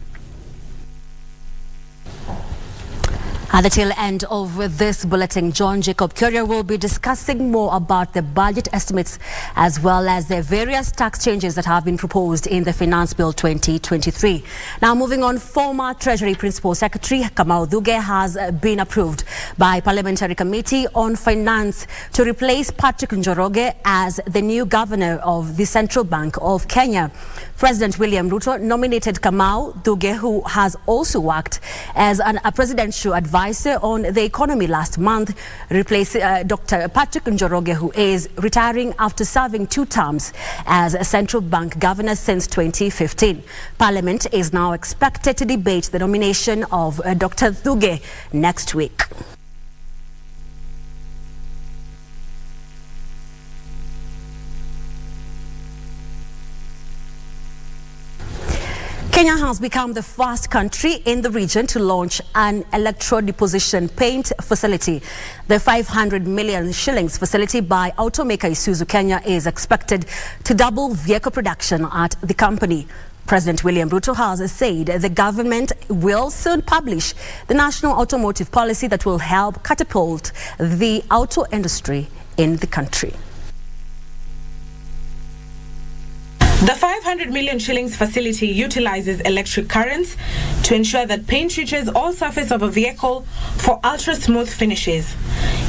At the tail end of this bulletin, John Jacob Kioria will be discussing more about the budget estimates as well as the various tax changes that have been proposed in the Finance Bill 2023. Now, moving on, former Treasury Principal Secretary Kamau Thuge has been approved by Parliamentary Committee on Finance to replace Patrick Njoroge as the new governor of the Central Bank of Kenya. President William Ruto nominated Kamau Thuge, who has also worked as a presidential advisor on the economy last month, replace Dr. Patrick Njoroge, who is retiring after serving 2 terms as a central bank governor since 2015. Parliament is now expected to debate the nomination of Dr. Thuge next week. Kenya has become the first country in the region to launch an electro-deposition paint facility. The 500 million shillings facility by automaker Isuzu Kenya is expected to double vehicle production at the company. President William Ruto has said the government will soon publish the national automotive policy that will help catapult the auto industry in the country. The 500 million shillings facility utilizes electric currents to ensure that paint reaches all surface of a vehicle for ultra-smooth finishes.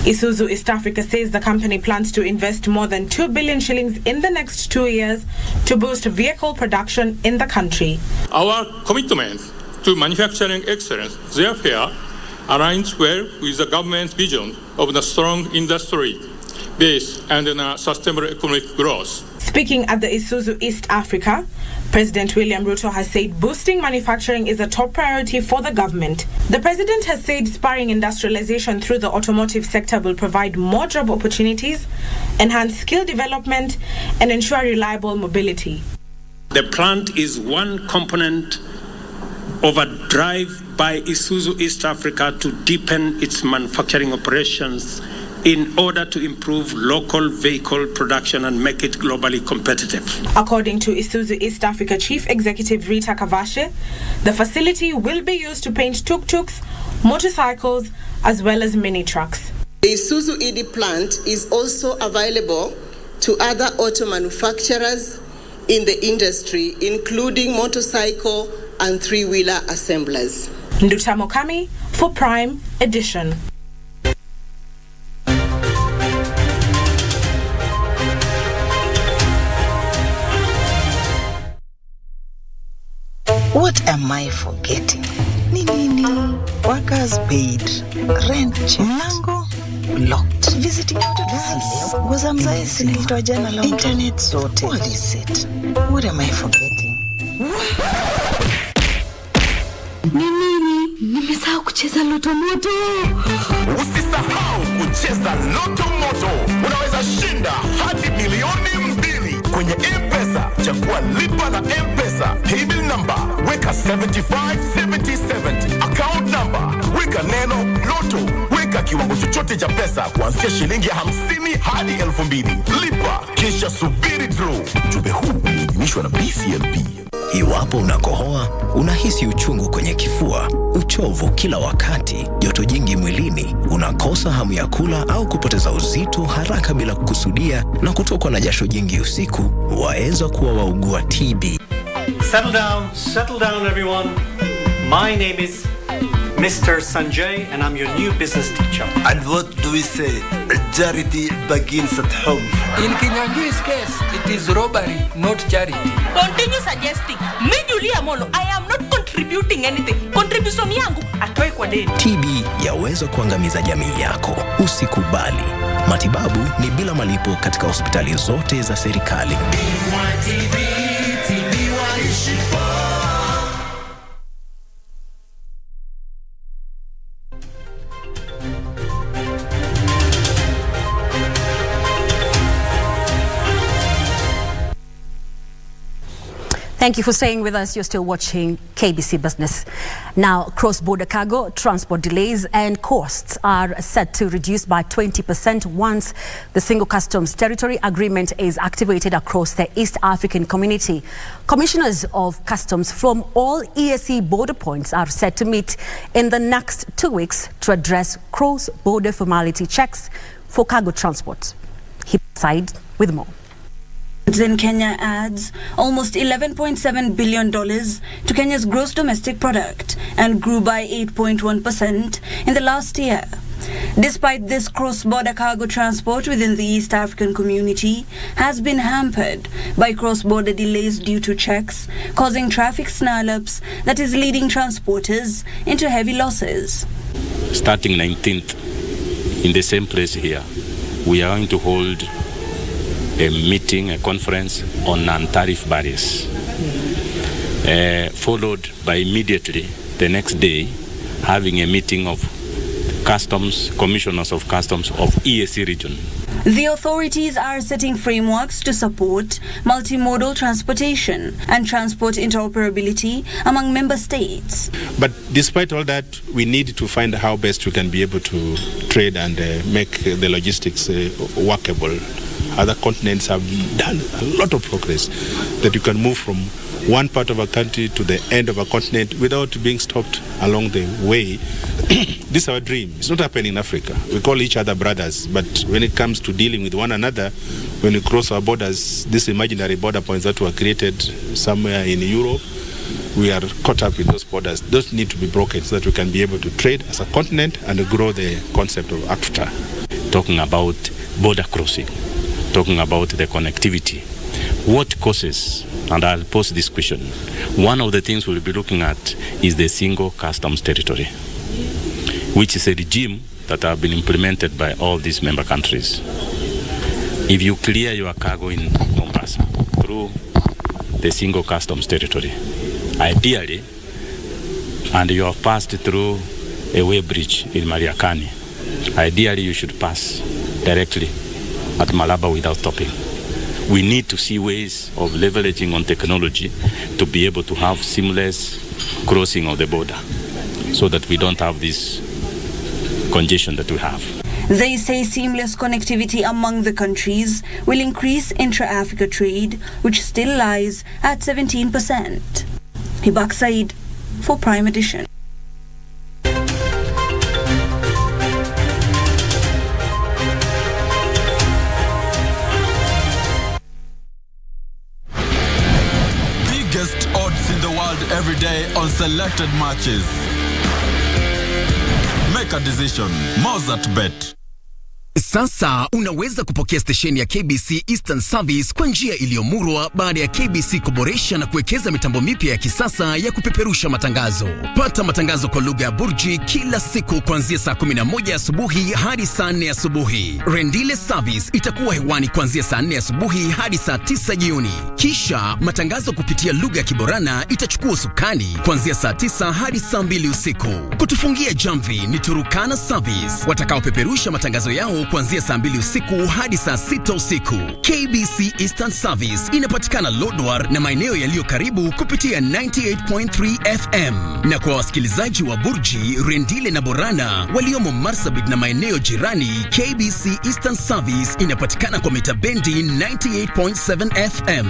Isuzu East Africa says the company plans to invest more than 2 billion shillings in the next 2 years to boost vehicle production in the country. Our commitment to manufacturing excellence, therefore, aligns well with the government's vision of the strong industry base and sustainable economic growth. Speaking at the Isuzu East Africa, President William Ruto has said boosting manufacturing is a top priority for the government. The president has said spurring industrialization through the automotive sector will provide more job opportunities, enhance skill development, and ensure reliable mobility. The plant is one component of a drive by Isuzu East Africa to deepen its manufacturing operations in order to improve local vehicle production and make it globally competitive. According to Isuzu East Africa Chief Executive Rita Kavashe, the facility will be used to paint tuk-tuks, motorcycles, as well as mini trucks. The Isuzu ED plant is also available to other auto manufacturers in the industry, including motorcycle and three-wheeler assemblers. Nduta Mokami for Prime Edition. What am I forgetting? Nini, workers paid, rent checked, mlango locked, visiting leo, goza mzaesi nilitoa jana la internet zote. What is it? What am I forgetting? Nini, nimesahau kucheza Loto Moto. Usisahau kucheza Loto Moto. Unaweza shinda hadi milioni 2 kwenye M-Pesa. Chagua lipa na M-Pesa. Paybill number, weka 757070. Account number, weka neno Loto. Weka kiwango chochote cha pesa kuanzia shilingi 50 hadi 2000. Lipa, kisha subiri draw. Ujumbe huu umeidhinishwa na BCLP. Iwapo unakohoa, unahisi uchungu kwenye kifua, uchovu kila wakati, joto jingi mwilini, unakosa hamu ya kula au kupoteza uzito haraka bila kukusudia na kutokwa na jasho jingi usiku, waweza kuwa waugua TB. Settle down everyone. My name is Mr. Sanjay and I'm your new business teacher. And what do we say? Charity begins at home. In Kinyanjui's case, it is robbery, not charity. Continue suggesting. Me Julia Molo, I am not contributing anything. Contribution yangu atoe kwa deni. TB yaweza kuangamiza jamii yako. Usikubali. Matibabu ni bila malipo katika hospitali zote za serikali. Thank you for staying with us. You're still watching KBC Business. Now, cross-border cargo, transport delays and costs are set to reduce by 20% once the single customs territory agreement is activated across the East African community. Commissioners of customs from all EAC border points are set to meet in the next 2 weeks to address cross-border formality checks for cargo transport. He side with more. In Kenya adds almost $11.7 billion to Kenya's gross domestic product and grew by 8.1% in the last year. Despite this, cross-border cargo transport within the East African community has been hampered by cross-border delays due to checks, causing traffic snarl-ups that is leading transporters into heavy losses. Starting 19th, in the same place here, we are going to hold a meeting, a conference on non-tariff barriers, followed by immediately the next day having a meeting of customs, commissioners of customs of EAC region. The authorities are setting frameworks to support multimodal transportation and transport interoperability among member states. But despite all that, we need to find how best we can be able to trade and make the logistics workable. Other continents have done a lot of progress that you can move from one part of a country to the end of a continent without being stopped along the way. This is our dream. It's not happening in Africa. We call each other brothers, but when it comes to dealing with one another, when we cross our borders, these imaginary border points that were created somewhere in Europe, we are caught up in those borders. Those need to be broken so that we can be able to trade as a continent and grow the concept of AFTA. Talking about border crossing, talking about the connectivity. What causes, and I'll pose this question, one of the things we'll be looking at is the single customs territory, which is a regime that have been implemented by all these member countries. If you clear your cargo in Mombasa through the single customs territory, ideally, and you have passed through a way bridge in Mariakani, ideally you should pass directly at Malaba without stopping. We need to see ways of leveraging on technology to be able to have seamless crossing of the border so that we don't have this congestion that we have. They say seamless connectivity among the countries will increase intra-Africa trade, which still lies at 17%. Hibak Said for Prime Edition. Biggest odds in the world every day on selected matches. Make a decision. Mozart Bet. Sasa unaweza kupokea stesheni ya KBC Eastern Service kwa njia iliyomurwa baada ya KBC kuboresha na kuwekeza mitambo mipya ya kisasa ya kupeperusha matangazo. Pata matangazo kwa lugha ya Burji kila siku kuanzia saa 11 asubuhi hadi saa 4 asubuhi. Rendile Service itakuwa hewani kuanzia saa 4 asubuhi hadi saa 9 jioni. Kisha matangazo kupitia lugha ya Kiborana itachukua usukani kuanzia saa 9 hadi saa 2 usiku. Kutufungia jamvi ni Turukana Service watakaopeperusha matangazo yao kuanzia saa 2 usiku hadi saa 6 usiku. KBC Eastern Service inapatikana Lodwar na maeneo yaliyo karibu kupitia 98.3 FM. Na kwa wasikilizaji wa Burji, Rendile na Borana waliomo Marsabit na maeneo jirani, KBC Eastern Service inapatikana kwa mita bendi 98.7 FM.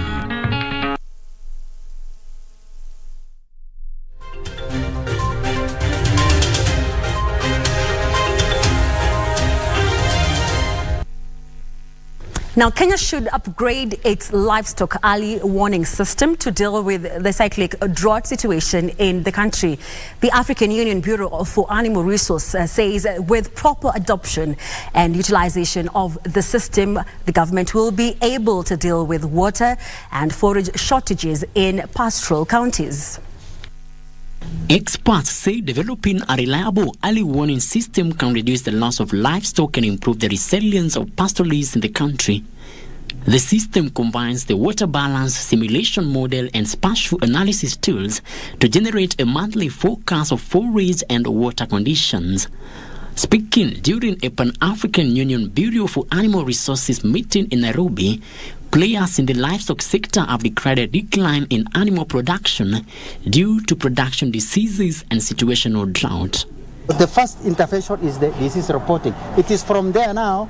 Now, Kenya should upgrade its livestock early warning system to deal with the cyclic drought situation in the country. The African Union Bureau for Animal Resources says with proper adoption and utilization of the system, the government will be able to deal with water and forage shortages in pastoral counties. Experts say developing a reliable early warning system can reduce the loss of livestock and improve the resilience of pastoralists in the country. The system combines the water balance simulation model and spatial analysis tools to generate a monthly forecast of forage and water conditions. Speaking during a Pan-African Union Bureau for Animal Resources meeting in Nairobi, players in the livestock sector have declared a decline in animal production due to production diseases and situational drought. The first intervention is the disease reporting. It is from there now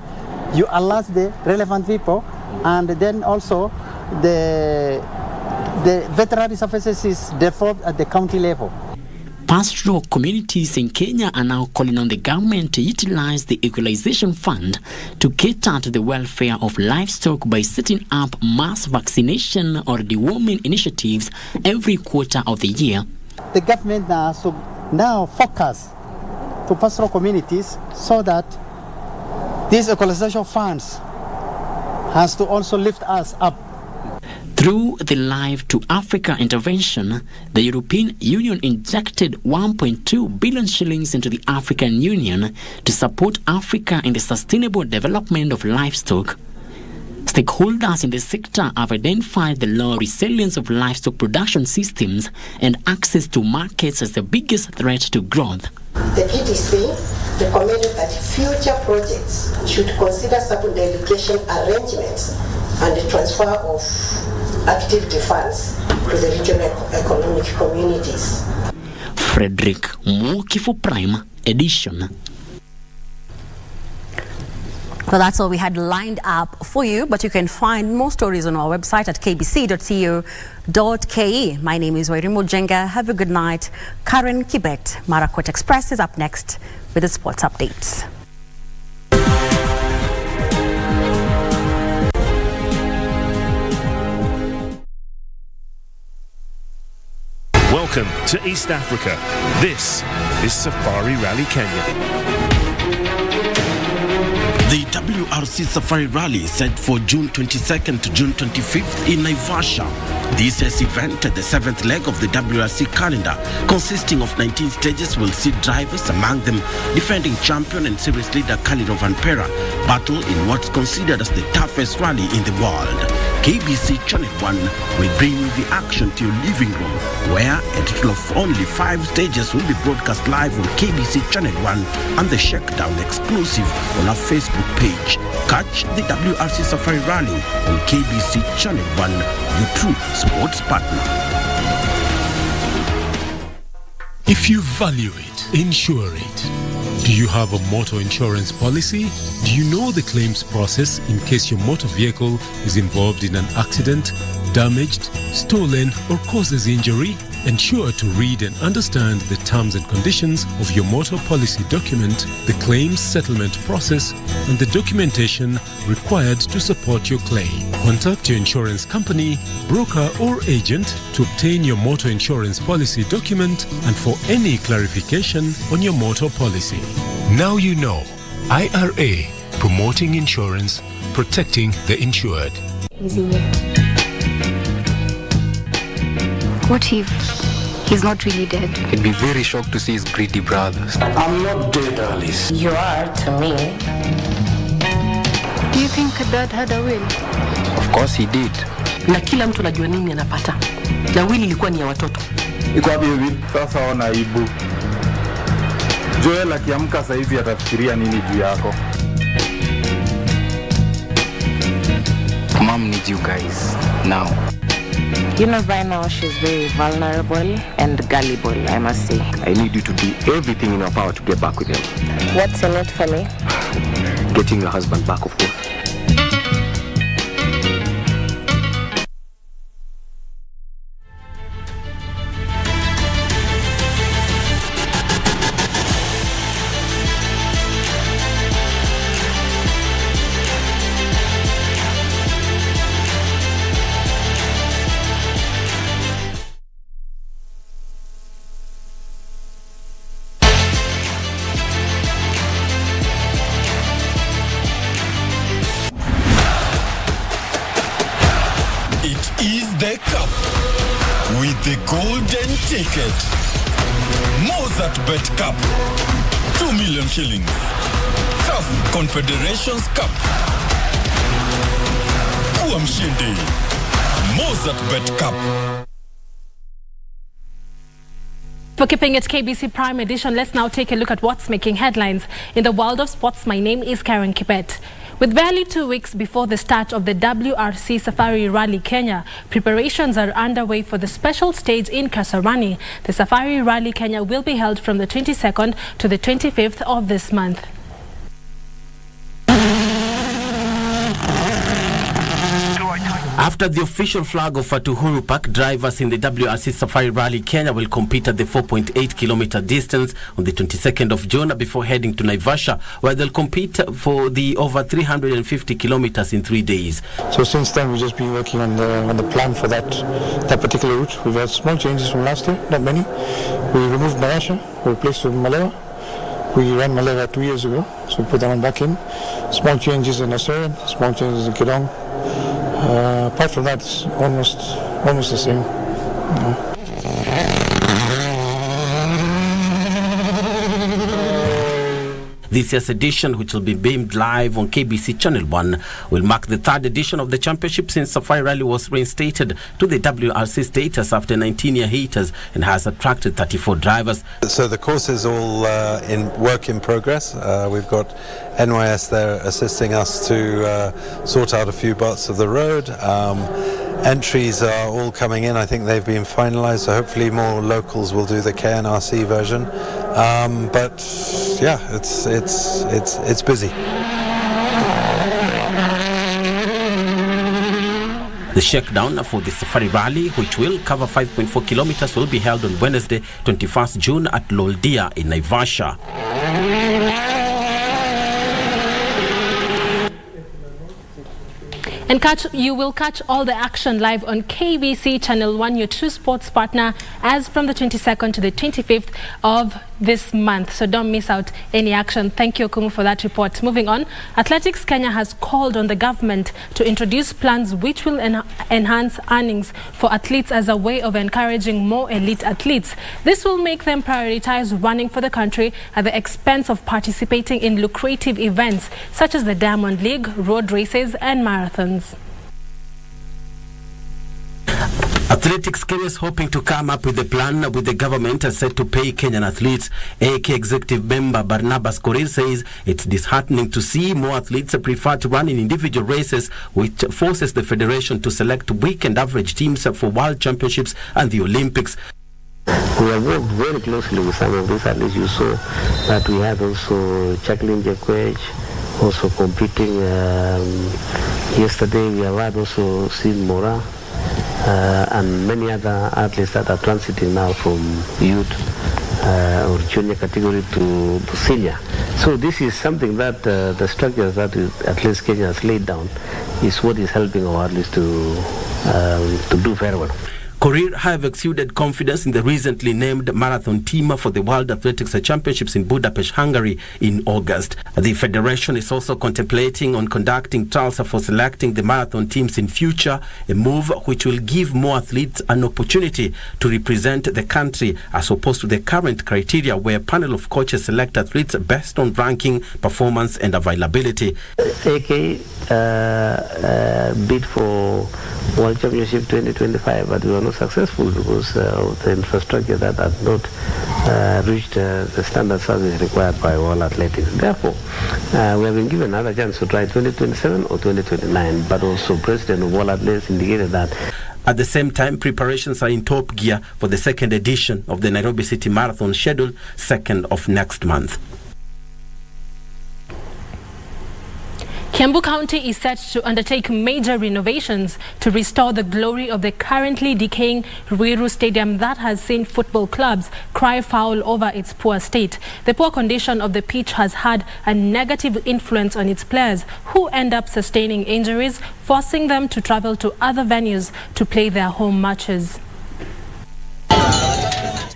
you alert the relevant people, and then also the veterinary services is developed at the county level. Pastoral communities in Kenya are now calling on the government to utilize the Equalization Fund to cater to the welfare of livestock by setting up mass vaccination or deworming initiatives every quarter of the year. The government now focus to pastoral communities so that these equalization funds has to also lift us up. Through the Live to Africa intervention, the European Union injected 1.2 billion shillings into the African Union to support Africa in the sustainable development of livestock. Stakeholders in the sector have identified the low resilience of livestock production systems and access to markets as the biggest threat to growth. The PDC recommended that future projects should consider certain delegation arrangements and the transfer of activity funds to the regional economic communities. Frederick Mwoki for Prime Edition. Well, that's all we had lined up for you, but you can find more stories on our website at kbc.co.ke. My name is Wairimu Jenga. Have a good night. Karen Kibet, Marakwet Express is up next with the sports updates. Welcome to East Africa. This is Safari Rally Kenya. The WRC Safari Rally is set for June 22nd to June 25th in Naivasha. This year's event, the 7th leg of the WRC calendar, consisting of 19 stages, will see drivers, among them defending champion and series leader Khalid Vanpera, battle in what's considered as the toughest rally in the world. KBC Channel 1 will bring the action to your living room, where a total of only 5 stages will be broadcast live on KBC Channel 1 and the Shakedown exclusive on our Facebook page. Catch the WRC Safari Rally on KBC Channel 1, your true sports partner. If you value it, insure it. Do you have a motor insurance policy? Do you know the claims process in case your motor vehicle is involved in an accident, damaged, stolen, or causes injury? Ensure to read and understand the terms and conditions of your motor policy document, the claims settlement process, and the documentation required to support your claim. Contact your insurance company, broker, or agent to obtain your motor insurance policy document and for any clarification on your motor policy. Now you know. IRA, promoting insurance, protecting the insured. What if he's not really dead? He'd be very shocked to see his greedy brothers. I'm not dead, Alice. You are to me. Do you think Dad had a will? Of course he did. Na kila mtu anajua nini anapata. Na wili ilikuwa ni ya watoto. Iko wapi hivi? Sasa ona aibu. Joel akiamka sasa hivi atafikiria nini juu yako? Mom needs you guys now. You know, by now she's very vulnerable and gullible, I must say. I need you to do everything in your power to get back with him. What's in it for me? Getting your husband back, of course. The cup with the golden ticket. Mozart Bet Cup, 2 million shillings. CAF Confederations Cup. Kuwa mshindi. Mozart Bet Cup. For keeping it KBC Prime Edition, let's now take a look at what's making headlines in the world of sports. My name is Karen Kibet. With barely 2 weeks before the start of the WRC Safari Rally Kenya, preparations are underway for the special stage in Kasarani. The Safari Rally Kenya will be held from the 22nd to the 25th of this month. After the official flag off at Uhuru Park, drivers in the WRC Safari Rally Kenya will compete at the 4.8-kilometer distance on the 22nd of June before heading to Naivasha, where they'll compete for the over 350 kilometers in 3 days. So since then, we've just been working on the plan for that particular route. We've had small changes from last year, not many. We removed Naivasha, we replaced with Malewa. We ran Malewa 2 years ago, so we put that one back in. Small changes in Australia, small changes in Kedong. Apart from that, it's almost the same. This year's edition, which will be beamed live on KBC Channel 1, will mark the 3rd edition of the championship since Safari Rally was reinstated to the WRC status after 19-year hiatus and has attracted 34 drivers. So the course is all in work in progress. We've got NYS there assisting us to sort out a few parts of the road. Entries are all coming in. I think they've been finalized, so hopefully more locals will do the KNRC version. But yeah, it's busy. The shakedown for the Safari Rally, which will cover 5.4 kilometers, will be held on Wednesday, 21st June at Loldia in Naivasha. And you will catch all the action live on KBC Channel 1, your true sports partner, as from the 22nd to the 25th of this month. So don't miss out any action. Thank you, Okumu, for that report. Moving on, Athletics Kenya has called on the government to introduce plans which will enhance earnings for athletes as a way of encouraging more elite athletes. This will make them prioritize running for the country at the expense of participating in lucrative events such as the Diamond League, road races and marathons. Athletics Kenya is hoping to come up with a plan with the government set to pay Kenyan athletes. AK Executive Member Barnabas Korir says it's disheartening to see more athletes prefer to run in individual races, which forces the federation to select weak and average teams for World Championships and the Olympics. We have worked very closely with some of these athletes. You saw that we had also Jacqueline Jekwech also competing. Yesterday we have had also Sin Mora and many other athletes that are transiting now from youth or junior category to senior. So this is something that the structures that Athletics Kenya has laid down is what is helping our athletes to do very well. Korir have exuded confidence in the recently named marathon team for the World Athletics Championships in Budapest, Hungary in August. The federation is also contemplating on conducting trials for selecting the marathon teams in future, a move which will give more athletes an opportunity to represent the country as opposed to the current criteria where a panel of coaches select athletes based on ranking, performance and availability. AK bid for World Championship 2025, but we were not successful because of the infrastructure that had not reached the standard service required by World Athletics. Therefore, we have been given another chance to try 2027 or 2029, but also President of World Athletics indicated that. At the same time, preparations are in top gear for the second edition of the Nairobi City Marathon, scheduled 2nd of next month. Kiambu County is set to undertake major renovations to restore the glory of the currently decaying Ruiru Stadium that has seen football clubs cry foul over its poor state. The poor condition of the pitch has had a negative influence on its players, who end up sustaining injuries, forcing them to travel to other venues to play their home matches.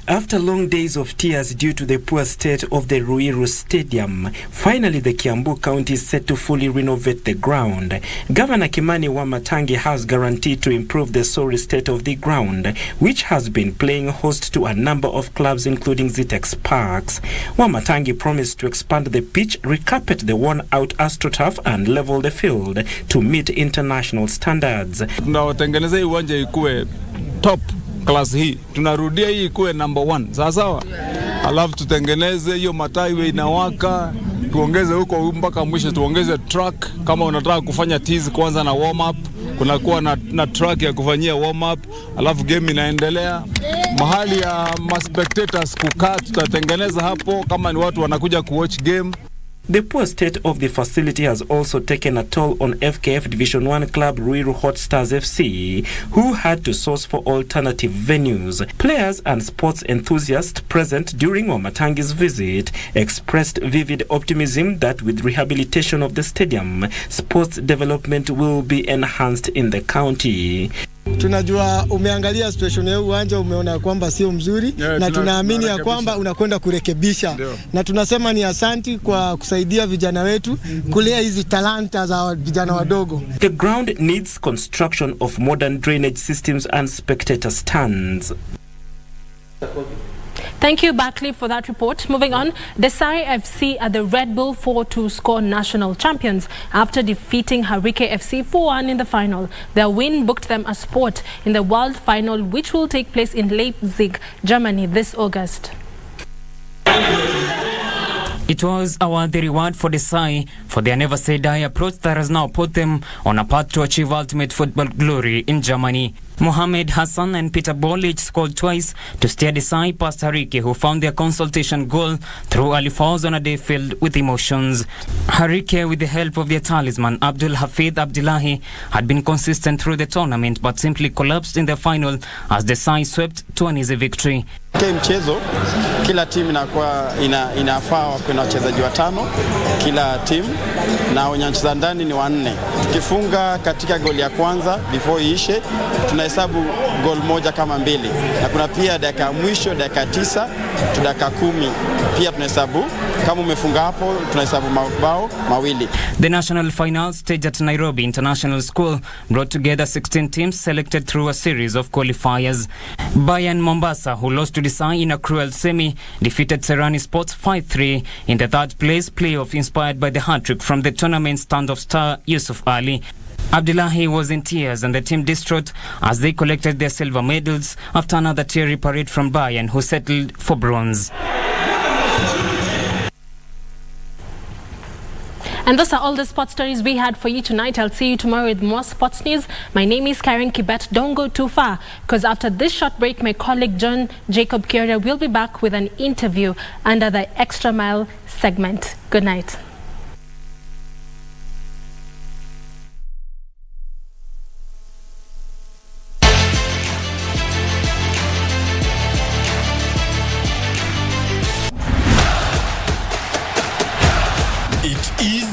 After long days of tears due to the poor state of the Ruiru Stadium, finally the Kiambu County is set to fully renovate the ground. Governor Kimani Wamatangi has guaranteed to improve the sorry state of the ground, which has been playing host to a number of clubs including Zitex Parks. Wamatangi promised to expand the pitch, recarpet the worn-out AstroTurf and level the field to meet international standards. Tunawatengeneza hii uwanja ikuwe top class hii, tunarudia hii ikuwe number 1, sawa sawa. Alafu tutengeneze hiyo mataa iwe inawaka, tuongeze huko mpaka mwisho, tuongeze track. Kama unataka kufanya tease kwanza na warm up, kunakuwa na track ya kufanyia warm up, alafu game inaendelea. Mahali ya spectators kukaa tutatengeneza hapo kama ni watu wanakuja kuwatch game. The poor state of the facility has also taken a toll on FKF Division 1 club Ruiru Hot Stars FC, who had to source for alternative venues. Players and sports enthusiasts present during Wamatangi's visit expressed vivid optimism that with rehabilitation of the stadium, sports development will be enhanced in the county. Tunajua umeangalia situation ya uwanja, umeona kwamba sio mzuri, na tunaamini ya kwamba unakwenda kurekebisha. Na tunasema ni asanti kwa kusaidia vijana wetu kulea hizi talanta za vijana wadogo. The ground needs construction of modern drainage systems and spectator stands. Thank you, Barkley, for that report. Moving on, Desai FC are the Red Bull 4-2 score national champions after defeating Harike FC 4-1 in the final. Their win booked them a spot in the World Final, which will take place in Leipzig, Germany this August. It was a worthy reward for Desai for their never-say-die approach that has now put them on a path to achieve ultimate football glory in Germany. Mohamed Hassan and Peter Bolich scored twice to steer Desai past Harike, who found their consultation goal through early fouls on a day filled with emotions. Harike, with the help of their talisman Abdul Hafid Abdullahi, had been consistent through the tournament but simply collapsed in the final as Desai swept to an easy victory. Mchezo kila timu inafaa wawe na wachezaji 5 kila timu, na wenye wanacheza ndani ni 4. Tukifunga katika goli ya kwanza before iishe, tunahesabu gol moja kama 2, na kuna pia dakika mwisho, dakika 9 tu dakika 10 pia tunahesabu. Kama umefunga hapo tunahesabu mabao 2. The national final stage at Nairobi International School brought together 16 teams selected through a series of qualifiers. Bayan Mombasa, who lost to Desai in a cruel semi, defeated Serani Sports 5-3 in the third place playoff inspired by the hat-trick from the tournament standoff star Yusuf Ali. Abdullahi was in tears and the team distraught as they collected their silver medals after another teary parade from Bayan, who settled for bronze. And those are all the sports stories we had for you tonight. I'll see you tomorrow with more sports news. My name is Karen Kibet. Don't go too far, because after this short break, my colleague John Jacob Kioria will be back with an interview under the Extra Mile segment. Good night.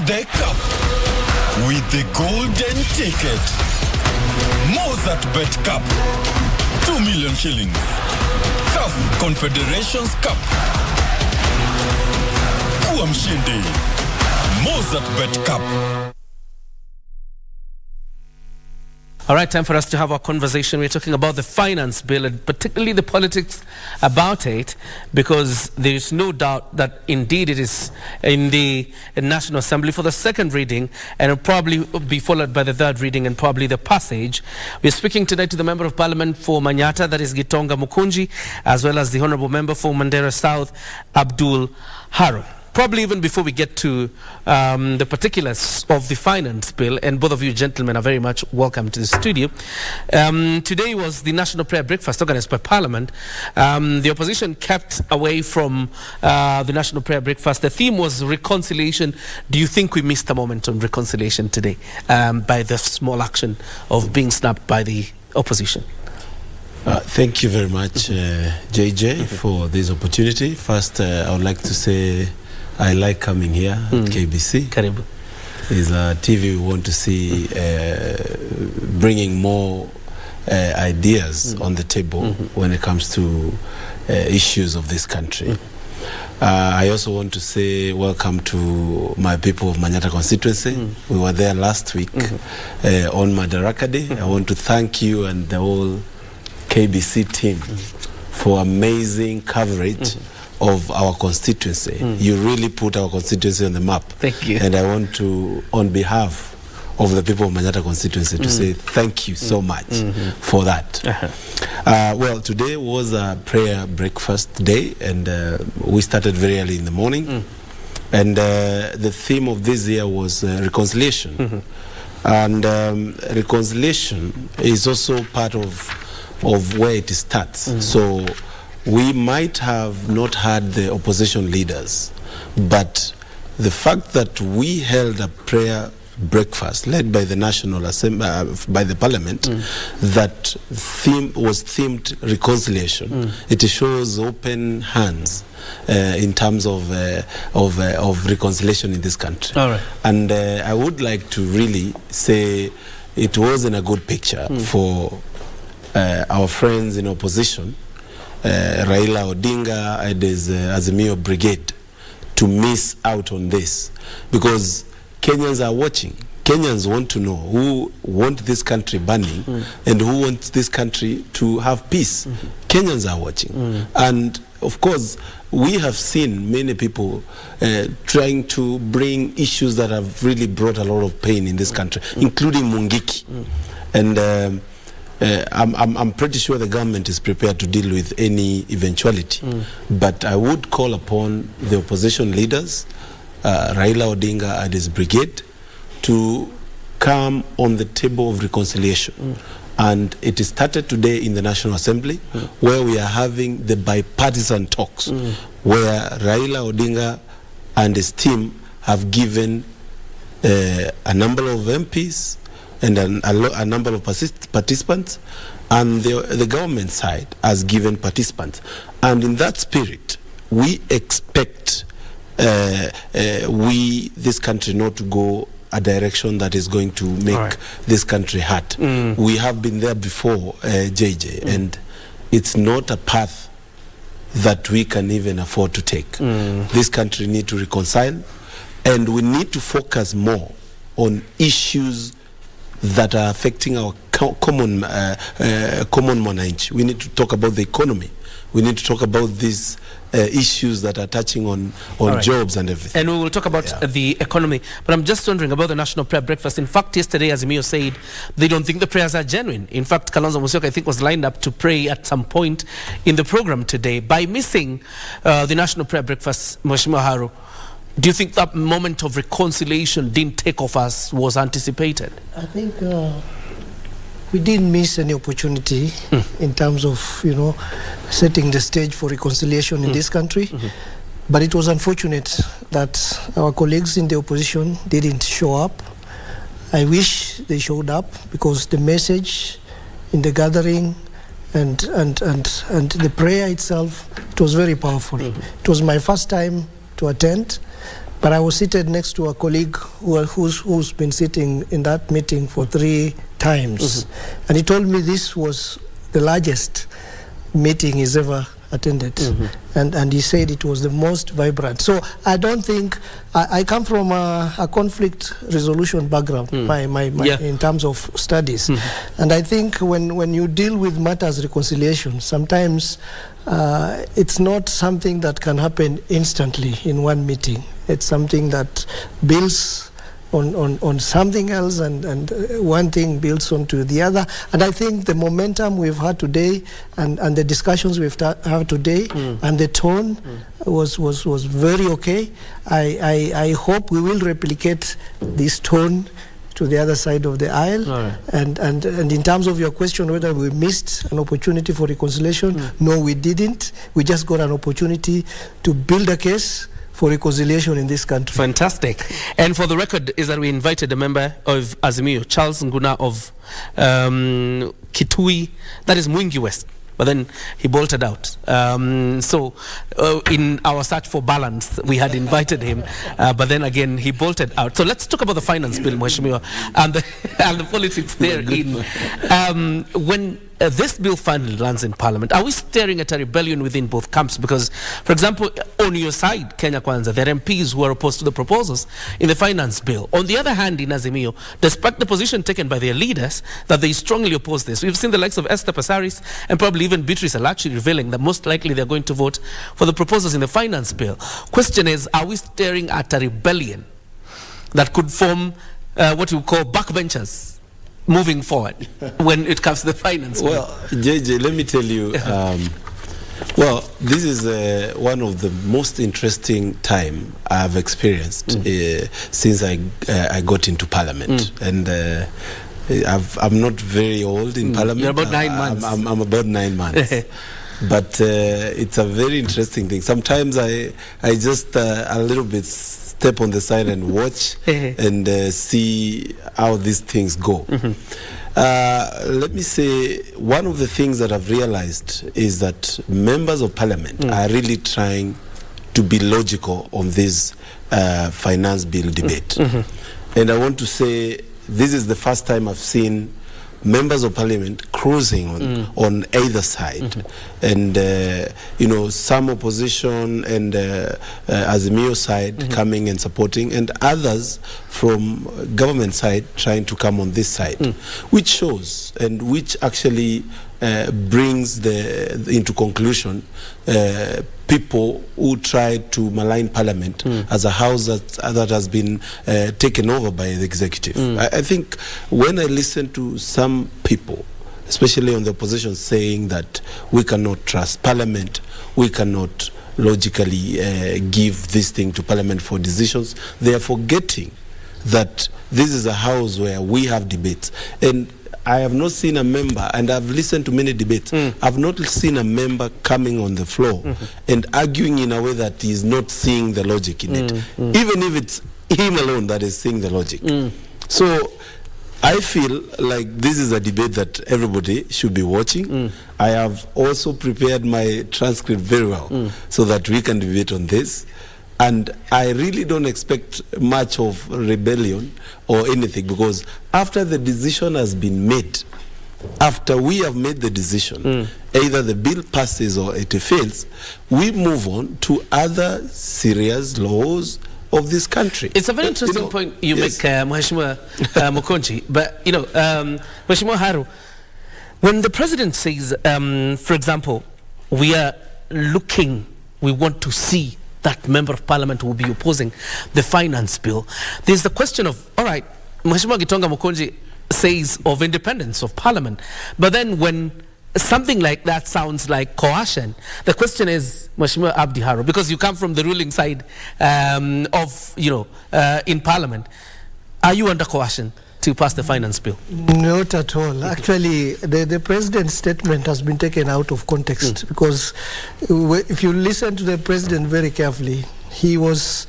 The cup with the golden ticket. Mozart Bet Cup, 2 million shillings. CAF Confederations Cup. Kuwa mshindi. Mozart Bet Cup. All right, time for us to have our conversation. We're talking about the finance bill and particularly the politics about it, because there is no doubt that indeed it is in the National Assembly for the second reading, and it'll probably be followed by the third reading and probably the passage. We're speaking tonight to the Member of Parliament for Manyata, that is Gitonga Mukunji, as well as the Honourable Member for Mandera South, Abdul Haro. Probably even before we get to the particulars of the finance bill, and both of you gentlemen are very much welcome to the studio. Today was the National Prayer Breakfast organized by Parliament. The opposition kept away from the National Prayer Breakfast. The theme was reconciliation. Do you think we missed a moment on reconciliation today by the small action of being snapped by the opposition? Thank you very much, JJ, for this opportunity. First, I would like to say I like coming here at KBC. Karibu. It's a TV we want to see bringing more ideas on the table when it comes to issues of this country. I also want to say welcome to my people of Manyata constituency. We were there last week on Madaraka Day. I want to thank you and the whole KBC team for amazing coverage of our constituency. You really put our constituency on the map. Thank you. And I want to, on behalf of the people of Manyata constituency, to say thank you so much for that. Well, today was a prayer breakfast day, and we started very early in the morning. And the theme of this year was reconciliation. And reconciliation is also part of where it starts. So we might have not had the opposition leaders, but the fact that we held a prayer breakfast led by the National Assembly, by the Parliament, that was themed reconciliation. It shows open hands in terms of reconciliation in this country. All right. And I would like to really say it wasn't a good picture for our friends in opposition, Raila Odinga and his Azimio Brigade, to miss out on this, because Kenyans are watching. Kenyans want to know who want this country burning and who wants this country to have peace. Kenyans are watching. And of course, we have seen many people trying to bring issues that have really brought a lot of pain in this country, including Mungiki. And I'm pretty sure the government is prepared to deal with any eventuality. But I would call upon the opposition leaders, Raila Odinga and his brigade, to come on the table of reconciliation. And it is started today in the National Assembly, where we are having the bipartisan talks, where Raila Odinga and his team have given a number of MPs and a number of participants, and the government side has given participants. And in that spirit, we expect this country not to go a direction that is going to make this country hurt. We have been there before, JJ, and it's not a path that we can even afford to take. This country need to reconcile, and we need to focus more on issues that are affecting our common manage. We need to talk about the economy. We need to talk about these issues that are touching on jobs and everything. And we will talk about the economy. But I'm just wondering about the National Prayer Breakfast. In fact, yesterday, Azimio said they don't think the prayers are genuine. In fact, Kalonzo Musyoka, I think, was lined up to pray at some point in the program today. By missing the National Prayer Breakfast, Mheshimiwa Haru, do you think that moment of reconciliation didn't take off as was anticipated? I think we didn't miss any opportunity in terms of, setting the stage for reconciliation in this country. But it was unfortunate that our colleagues in the opposition didn't show up. I wish they showed up, because the message in the gathering and the prayer itself, it was very powerful. It was my first time to attend, but I was seated next to a colleague who's been sitting in that meeting for 3 times. And he told me this was the largest meeting he's ever attended. And he said it was the most vibrant. So I don't think, I come from a conflict resolution background in terms of studies. And I think when you deal with matters reconciliation, sometimes it's not something that can happen instantly in one meeting. It's something that builds on something else, and one thing builds onto the other. And I think the momentum we've had today and the discussions we've had today and the tone was very okay. I hope we will replicate this tone to the other side of the aisle. And in terms of your question whether we missed an opportunity for reconciliation, no, we didn't. We just got an opportunity to build a case for reconciliation in this country. Fantastic. And for the record is that we invited a member of Azimio, Charles Nguna of Kitui, that is Mwingi West. But then he bolted out. So in our search for balance, we had invited him, but then again, he bolted out. So let's talk about the finance bill, Mheshimiwa, and the politics therein. When this bill finally lands in Parliament, are we staring at a rebellion within both camps? Because, for example, on your side, Kenya Kwanza, there are MPs who are opposed to the proposals in the finance bill. On the other hand, in Azimio, despite the position taken by their leaders that they strongly oppose this, we've seen the likes of Esther Passaris and probably even Beatrice Alachi revealing that most likely they're going to vote for the proposals in the finance bill. Question is, are we staring at a rebellion that could form what we call backbenchers moving forward when it comes to the finance bill? Well, JJ, let me tell you, well, this is one of the most interesting time I've experienced since I got into Parliament. And I'm not very old in Parliament. You're about 9 months. I'm about 9 months. But it's a very interesting thing. Sometimes I just a little bit step on the side and watch and see how these things go. Let me say, one of the things that I've realized is that members of Parliament are really trying to be logical on this finance bill debate. And I want to say, this is the first time I've seen members of Parliament cruising on either side. And, some opposition and Azimio side coming and supporting, and others from government side trying to come on this side, which shows and which actually brings into conclusion people who try to malign Parliament as a house that has been taken over by the executive. I think when I listen to some people, especially on the opposition, saying that we cannot trust Parliament, we cannot logically give this thing to Parliament for decisions, they are forgetting that this is a house where we have debates. And I have not seen a member, and I've listened to many debates, I've not seen a member coming on the floor and arguing in a way that he is not seeing the logic in it, even if it's him alone that is seeing the logic. So I feel like this is a debate that everybody should be watching. I have also prepared my transcript very well so that we can debate on this. And I really don't expect much of rebellion or anything, because after the decision has been made, after we have made the decision, either the bill passes or it fails, we move on to other serious laws of this country. It's a very interesting point you make, Mheshimiwa Mukonji. But, Mheshimiwa Haru, when the president says, for example, we want to see that member of parliament will be opposing the finance bill, there's the question of, all right, Mheshimiwa Gitonga Mukonji says of independence of parliament, but then when something like that sounds like coercion, the question is, Mheshimiwa Abdi Haru, because you come from the ruling side in parliament, are you under coercion to pass the finance bill? Not at all. Actually, the president's statement has been taken out of context, because if you listen to the president very carefully, he was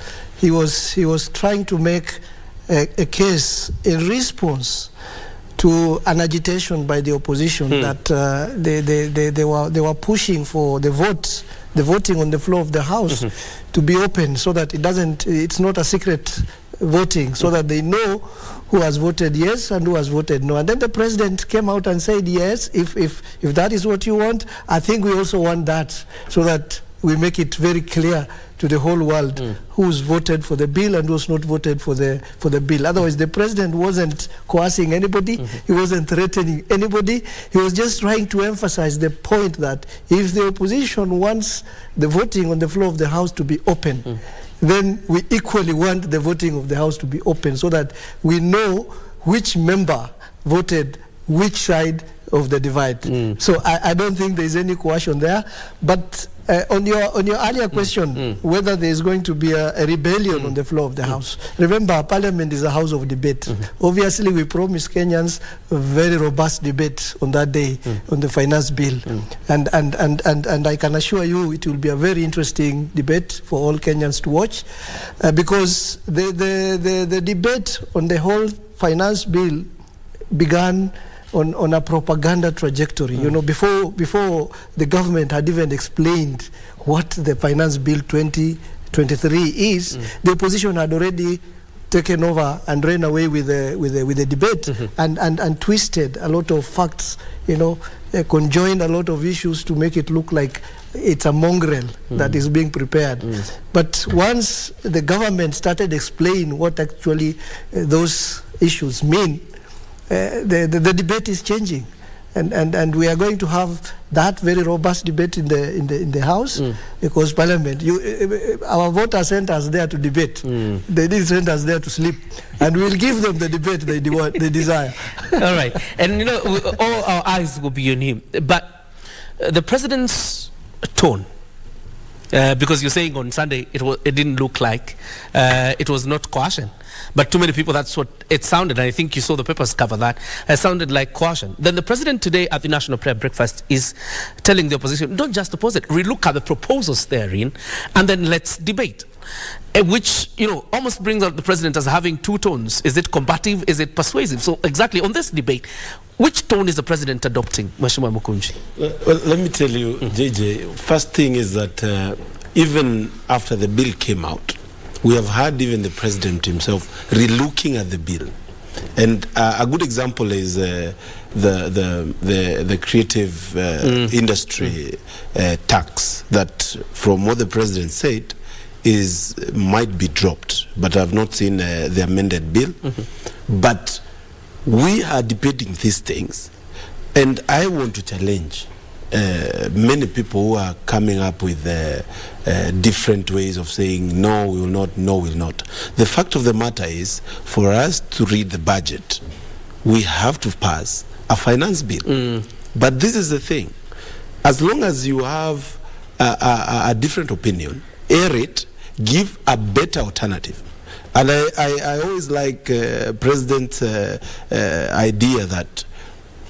trying to make a case in response to an agitation by the opposition that they were pushing for the voting on the floor of the House to be open, so that it's not a secret voting, so that they know who has voted yes and who has voted no. And then the president came out and said, yes, if that is what you want, I think we also want that, so that we make it very clear to the whole world who's voted for the bill and who's not voted for the bill. Otherwise, the president wasn't coercing anybody, he wasn't threatening anybody, he was just trying to emphasize the point that if the opposition wants the voting on the floor of the House to be open, then we equally want the voting of the House to be open, so that we know which member voted which side of the divide. So I don't think there's any coercion there. But on your earlier question, whether there is going to be a rebellion on the floor of the House, remember, Parliament is a house of debate. Obviously, we promised Kenyans a very robust debate on that day on the finance bill, and I can assure you it will be a very interesting debate for all Kenyans to watch, because the debate on the whole finance bill began on a propaganda trajectory. Before the government had even explained what the finance bill 2023 is, the opposition had already taken over and ran away with the debate and twisted a lot of facts, conjoined a lot of issues to make it look like it's a mongrel that is being prepared. But once the government started explaining what actually those issues mean, the debate is changing, and we are going to have that very robust debate in the House, because Parliament, our voters sent us there to debate. They didn't send us there to sleep, and we'll give them the debate they desire. All right, and all our eyes will be on him. But the president's tone, because you're saying on Sunday it didn't look like it was not coercion. But too many people, that's what it sounded. And I think you saw the papers cover that. It sounded like coercion. Then the president today at the National Prayer Breakfast is telling the opposition, don't just oppose it. Relook at the proposals therein, and then let's debate. Which, almost brings out the president as having two tones. Is it combative? Is it persuasive? So exactly on this debate, which tone is the president adopting, Mheshimiwa Mukunji? Well, let me tell you, JJ, first thing is that even after the bill came out, we have had even the president himself relooking at the bill. And a good example is the creative industry tax that, from what the president said, might be dropped. But I've not seen the amended bill. But we are debating these things, and I want to challenge many people who are coming up with different ways of saying no, we will not, no, we will not. The fact of the matter is, for us to read the budget, we have to pass a finance bill. But this is the thing. As long as you have a different opinion, air it, give a better alternative. And I always like President's idea that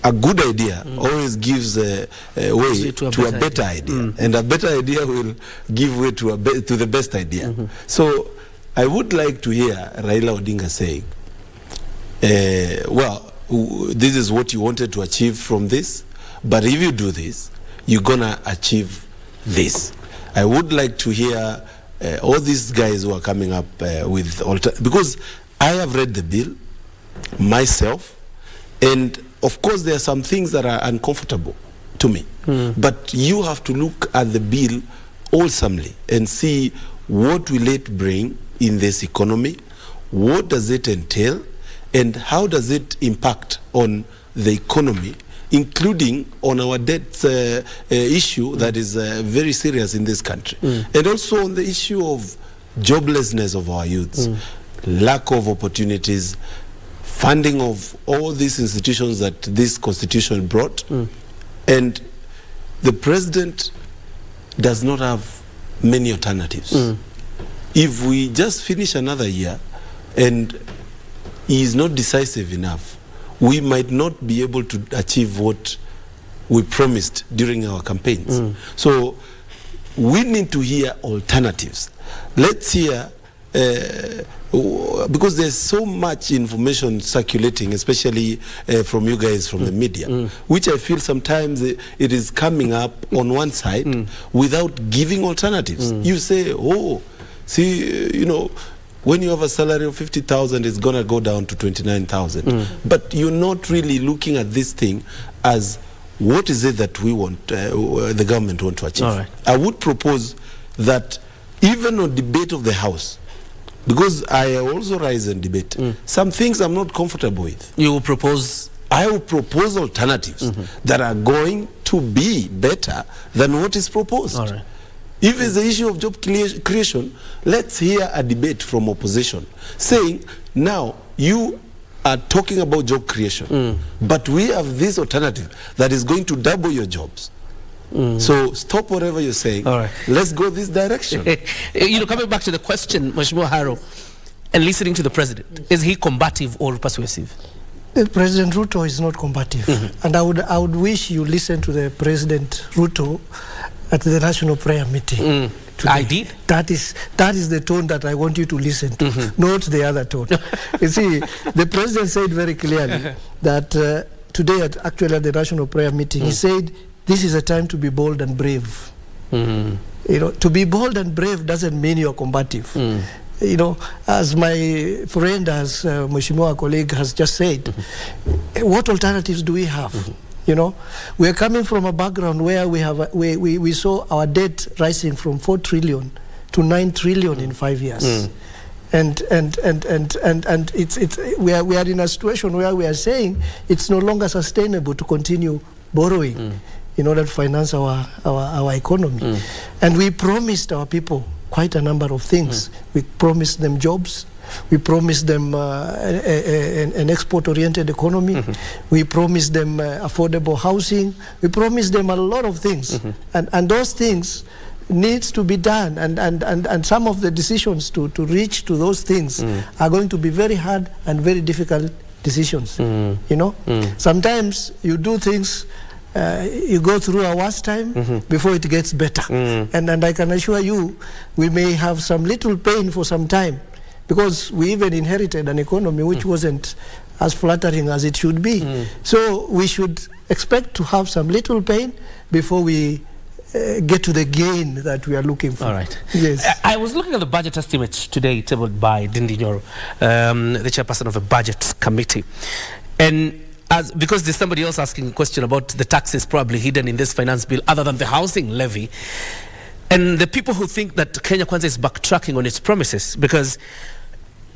a good idea always gives way to a better idea, and a better idea will give way to the best idea. So I would like to hear Raila Odinga saying, well, this is what you wanted to achieve from this, but if you do this, you're gonna achieve this. I would like to hear all these guys who are coming up with because I have read the bill myself, and of course there are some things that are uncomfortable to me, but you have to look at the bill wholesomely and see what will it bring in this economy, what does it entail, and how does it impact on the economy, including on our debt issue that is very serious in this country, and also on the issue of joblessness of our youths, lack of opportunities, funding of all these institutions that this constitution brought, and the president does not have many alternatives. If we just finish another year and he is not decisive enough, we might not be able to achieve what we promised during our campaigns. So we need to hear alternatives. Let's hear, because there's so much information circulating, especially from you guys from the media, which I feel sometimes it is coming up on one side without giving alternatives. You say, oh, see, you know, when you have a salary of 50,000, it's going to go down to 29,000. But you're not really looking at this thing as what is it that we want, the government want to achieve. All right. I would propose that even on debate of the House, because I also rise and debate, some things I'm not comfortable with. You will propose? I will propose alternatives that are going to be better than what is proposed. All right. If it's the issue of job creation, let's hear a debate from opposition saying, now you are talking about job creation, but we have this alternative that is going to double your jobs. So stop whatever you're saying. All right. Let's go this direction. You know, coming back to the question, Mheshimiwa Haro, and listening to the president, is he combative or persuasive? President Ruto is not combative, and I would wish you listen to the President Ruto at the National Prayer Meeting. I did. That is the tone that I want you to listen to, not the other tone. You see, the President said very clearly that today, actually at the National Prayer Meeting, he said, this is a time to be bold and brave. You know, to be bold and brave doesn't mean you're combative. You know, as my friend, as Mheshimiwa colleague has just said, what alternatives do we have? You know, we are coming from a background where we saw our debt rising from 4 trillion to 9 trillion in 5 years. And we are in a situation where we are saying it's no longer sustainable to continue borrowing in order to finance our economy. And we promised our people quite a number of things. We promised them jobs. We promised them an export-oriented economy. We promised them affordable housing. We promised them a lot of things. And those things needs to be done. And some of the decisions to reach to those things are going to be very hard and very difficult decisions. You know? Sometimes you do things, you go through a worse time before it gets better. And I can assure you, we may have some little pain for some time, because we even inherited an economy which wasn't as flattering as it should be. So we should expect to have some little pain before we get to the gain that we are looking for. All right. Yes. I was looking at the budget estimates today tabled by Dindi Nyoro, the chairperson of a budget committee. And because there's somebody else asking a question about the taxes probably hidden in this finance bill other than the housing levy. And the people who think that Kenya Kwanza is backtracking on its promises, because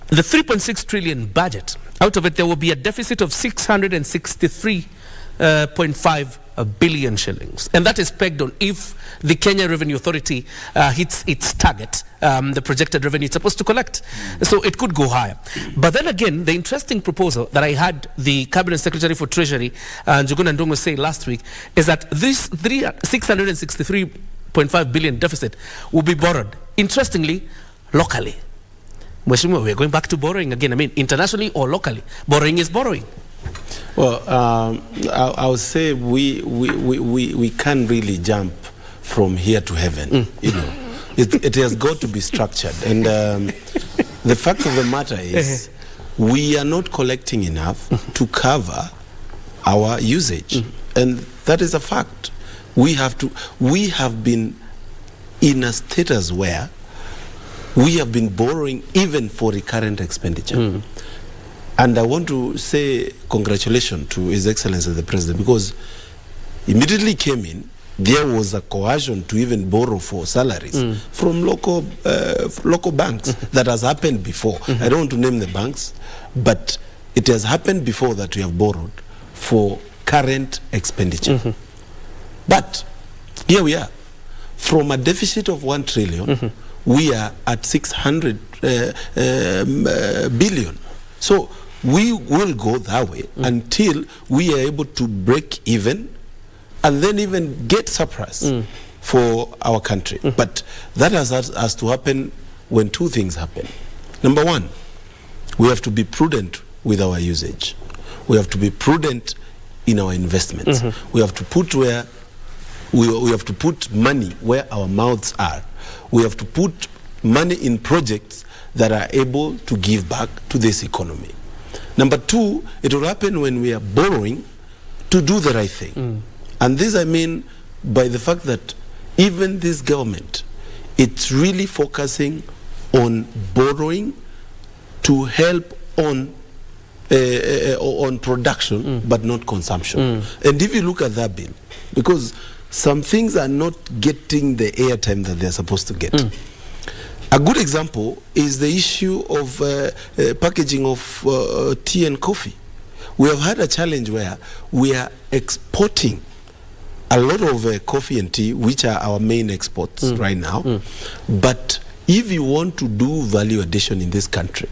the 3.6 trillion budget, out of it there will be a deficit of 663.5 billion shillings. And that is pegged on if the Kenya Revenue Authority hits its target, the projected revenue it's supposed to collect. So it could go higher. But then again, the interesting proposal that I had the Cabinet Secretary for Treasury, Njuguna Ndung'u, say last week, is that this 663.5 billion deficit will be borrowed, interestingly, locally. Mheshimiwa, we're going back to borrowing again. I mean, internationally or locally, borrowing is borrowing. Well, I would say we can't really jump from here to heaven. You know, it has got to be structured. And the fact of the matter is, we are not collecting enough to cover our usage. And that is a fact. We have been in a status where we have been borrowing even for recurrent expenditure. And I want to say congratulations to His Excellency the President, because immediately came in, there was a coercion to even borrow for salaries from local banks. That has happened before. I don't want to name the banks, but it has happened before that we have borrowed for current expenditure. But here we are. From a deficit of 1 trillion, we are at 600 billion. So we will go that way until we are able to break even and then even get surplus for our country. But that has to happen when two things happen. Number one, we have to be prudent with our usage. We have to be prudent in our investments. We have to put we have to put money where our mouths are. We have to put money in projects that are able to give back to this economy. Number two, it will happen when we are borrowing to do the right thing. And this I mean by the fact that even this government, it's really focusing on borrowing to help on production, but not consumption. And if you look at that bill, because some things are not getting the airtime that they're supposed to get. A good example is the issue of packaging of tea and coffee. We have had a challenge where we are exporting a lot of coffee and tea, which are our main exports right now. But if you want to do value addition in this country,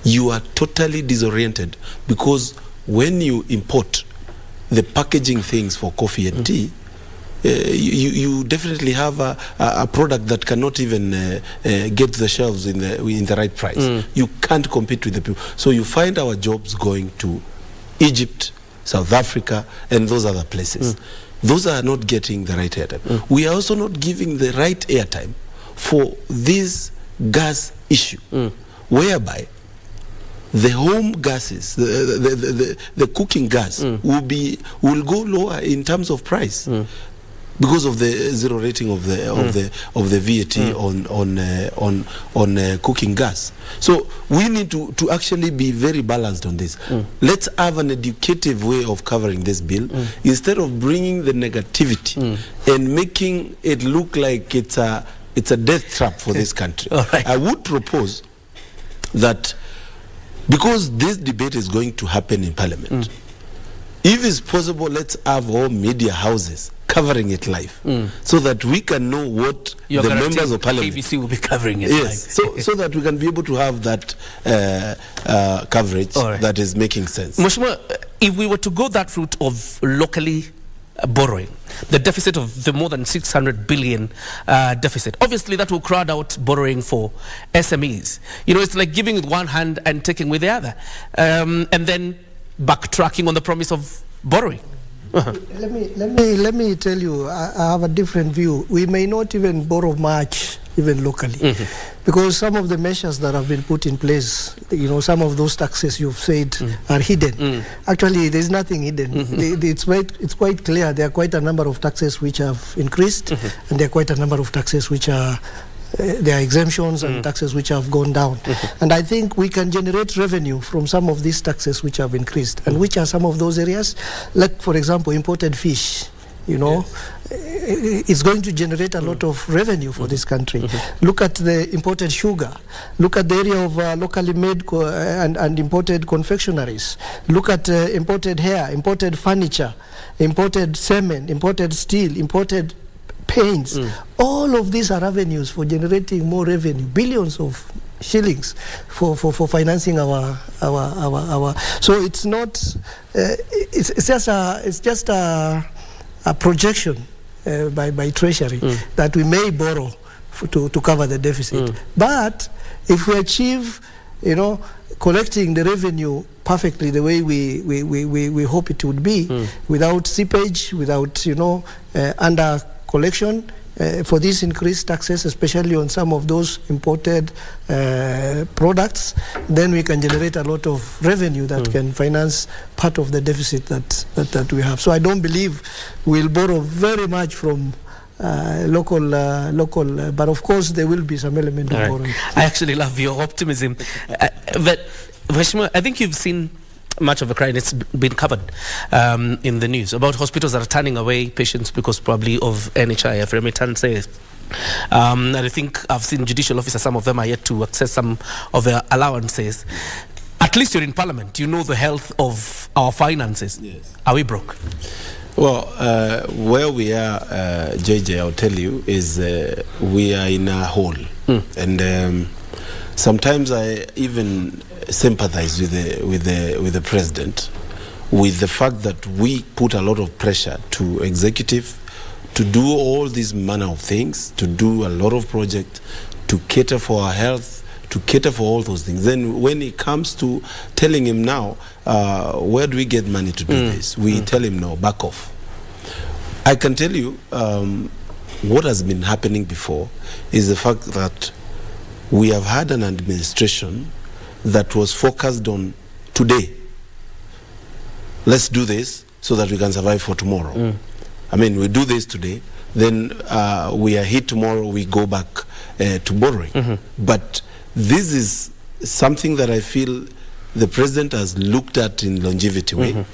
you are totally disoriented, because when you import the packaging things for coffee and tea, you definitely have a product that cannot even get the shelves in the right price. You can't compete with the people. So you find our jobs going to Egypt, South Africa, and those other places. Those are not getting the right airtime. We are also not giving the right airtime for this gas issue, whereby the home gases, the cooking gas will go lower in terms of price. Because of the zero rating of the VAT on cooking gas. So we need to actually be very balanced on this. Let's have an educative way of covering this bill instead of bringing the negativity and making it look like it's a death trap for this country. I would propose that, because this debate is going to happen in Parliament, if it's possible, let's have all media houses covering it live, so that we can know what the members of Parliament... KBC will be covering it live. So that we can be able to have that coverage that is making sense. Mheshimiwa, if we were to go that route of locally borrowing, the deficit of the more than 600 billion deficit, obviously that will crowd out borrowing for SMEs. You know, it's like giving with one hand and taking with the other, and then backtracking on the promise of borrowing. Let me tell you, I have a different view. We may not even borrow much, even locally, because some of the measures that have been put in place, you know, some of those taxes you've said are hidden. Actually, there's nothing hidden. It's quite clear. There are quite a number of taxes which have increased, and there are quite a number of taxes which are there are exemptions and taxes which have gone down. And I think we can generate revenue from some of these taxes which have increased. And which are some of those areas? Like, for example, imported fish. You know, it's going to generate a lot of revenue for this country. Look at the imported sugar. Look at the area of locally made and imported confectionaries. Look at imported hair, imported furniture, imported cement, imported steel, imported paints. All of these are avenues for generating more revenue, billions of shillings for financing our. So it's not. It's just a projection by Treasury that we may borrow to cover the deficit. But if we achieve, you know, collecting the revenue perfectly the way we hope it would be, without seepage, without, you know, under collection, for these increased taxes, especially on some of those imported products, then we can generate a lot of revenue that can finance part of the deficit that we have. So I don't believe we'll borrow very much from local, but of course there will be some element of borrowing. I actually love your optimism. But Mheshimiwa, I think you've seen much of a cry, and it's been covered in the news about hospitals that are turning away patients because probably of NHIF remittances. And I think I've seen judicial officers, some of them are yet to access some of their allowances. At least you're in Parliament, you know the health of our finances. Yes. Are we broke? Well, where we are, JJ, I'll tell you, is we are in a hole. And sometimes I even sympathize with the president, with the fact that we put a lot of pressure to executive to do all these manner of things, to do a lot of projects, to cater for our health, to cater for all those things. Then when it comes to telling him now, where do we get money to do this? We tell him no, back off. I can tell you what has been happening before is the fact that we have had an administration that was focused on today. Let's do this so that we can survive for tomorrow. I mean, we do this today, then we are hit tomorrow, we go back to borrowing. But this is something that I feel the president has looked at in longevity way,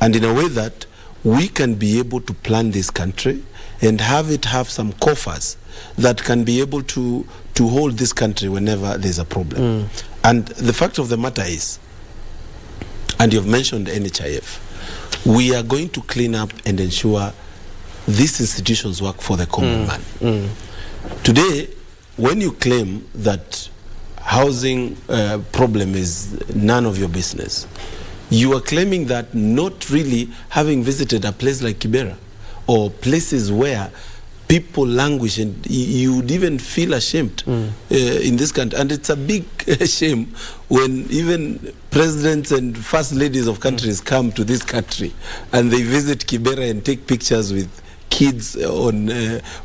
and in a way that we can be able to plan this country and have it have some coffers that can be able to hold this country whenever there's a problem. And the fact of the matter is, and you've mentioned NHIF, we are going to clean up and ensure these institutions work for the common man. Today, when you claim that housing problem is none of your business, you are claiming that not really having visited a place like Kibera or places where people languish, and you would even feel ashamed in this country. And it's a big shame when even presidents and first ladies of countries come to this country and they visit Kibera and take pictures with kids on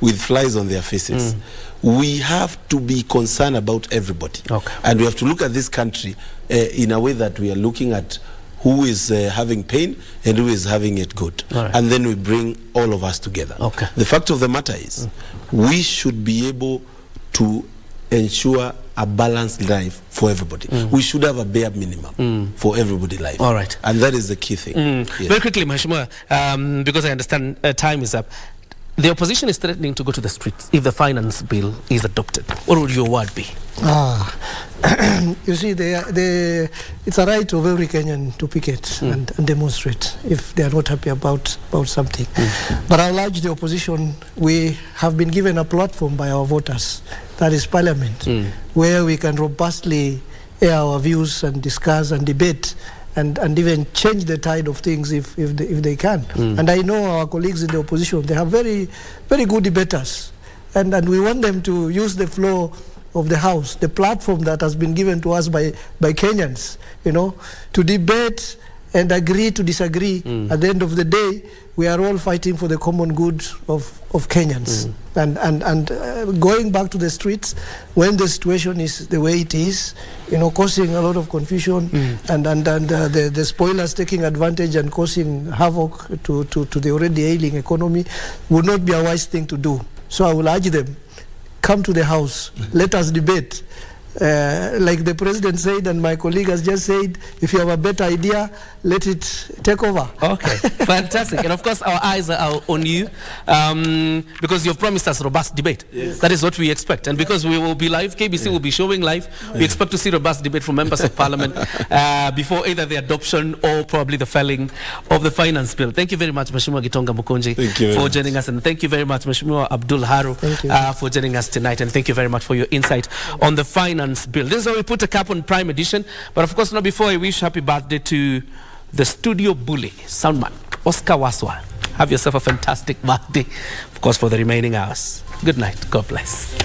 with flies on their faces. We have to be concerned about everybody. And we have to look at this country in a way that we are looking at who is having pain and who is having it good. And then we bring all of us together. The fact of the matter is, we should be able to ensure a balanced life for everybody. We should have a bare minimum for everybody's life. All right. And that is the key thing. Yes. Very quickly, Mheshimiwa, because I understand time is up. The opposition is threatening to go to the streets if the finance bill is adopted. What would your word be? You see, it's a right of every Kenyan to picket and demonstrate if they are not happy about something. But I will urge the opposition, we have been given a platform by our voters, that is Parliament, where we can robustly air our views and discuss and debate and even change the tide of things if they can. And I know our colleagues in the opposition, they have very, very good debaters. And we want them to use the floor of the House, the platform that has been given to us by Kenyans, you know, to debate and agree to disagree. At the end of the day, we are all fighting for the common good of Kenyans. And going back to the streets, when the situation is the way it is, you know, causing a lot of confusion and the spoilers taking advantage and causing havoc to the already ailing economy would not be a wise thing to do. So I will urge them, come to the House, let us debate. Like the president said and my colleague has just said, if you have a better idea, let it take over. Okay, fantastic. And of course, our eyes are on you because you've promised us robust debate. Yes. That is what we expect. And because we will be live, KBC will be showing live, we expect to see robust debate from members of parliament before either the adoption or probably the felling of the finance bill. Thank you very much, Mheshimiwa Gitonga Mukonji, for joining us. And thank you very much, Mheshimiwa Abdul Haru, for joining us tonight. And thank you very much for your insight on the finance bill. This is how we put a cap on Prime Edition. But of course, now before I wish happy birthday to the studio bully, soundman, Oscar Waswa. Have yourself a fantastic birthday, of course, for the remaining hours. Good night. God bless.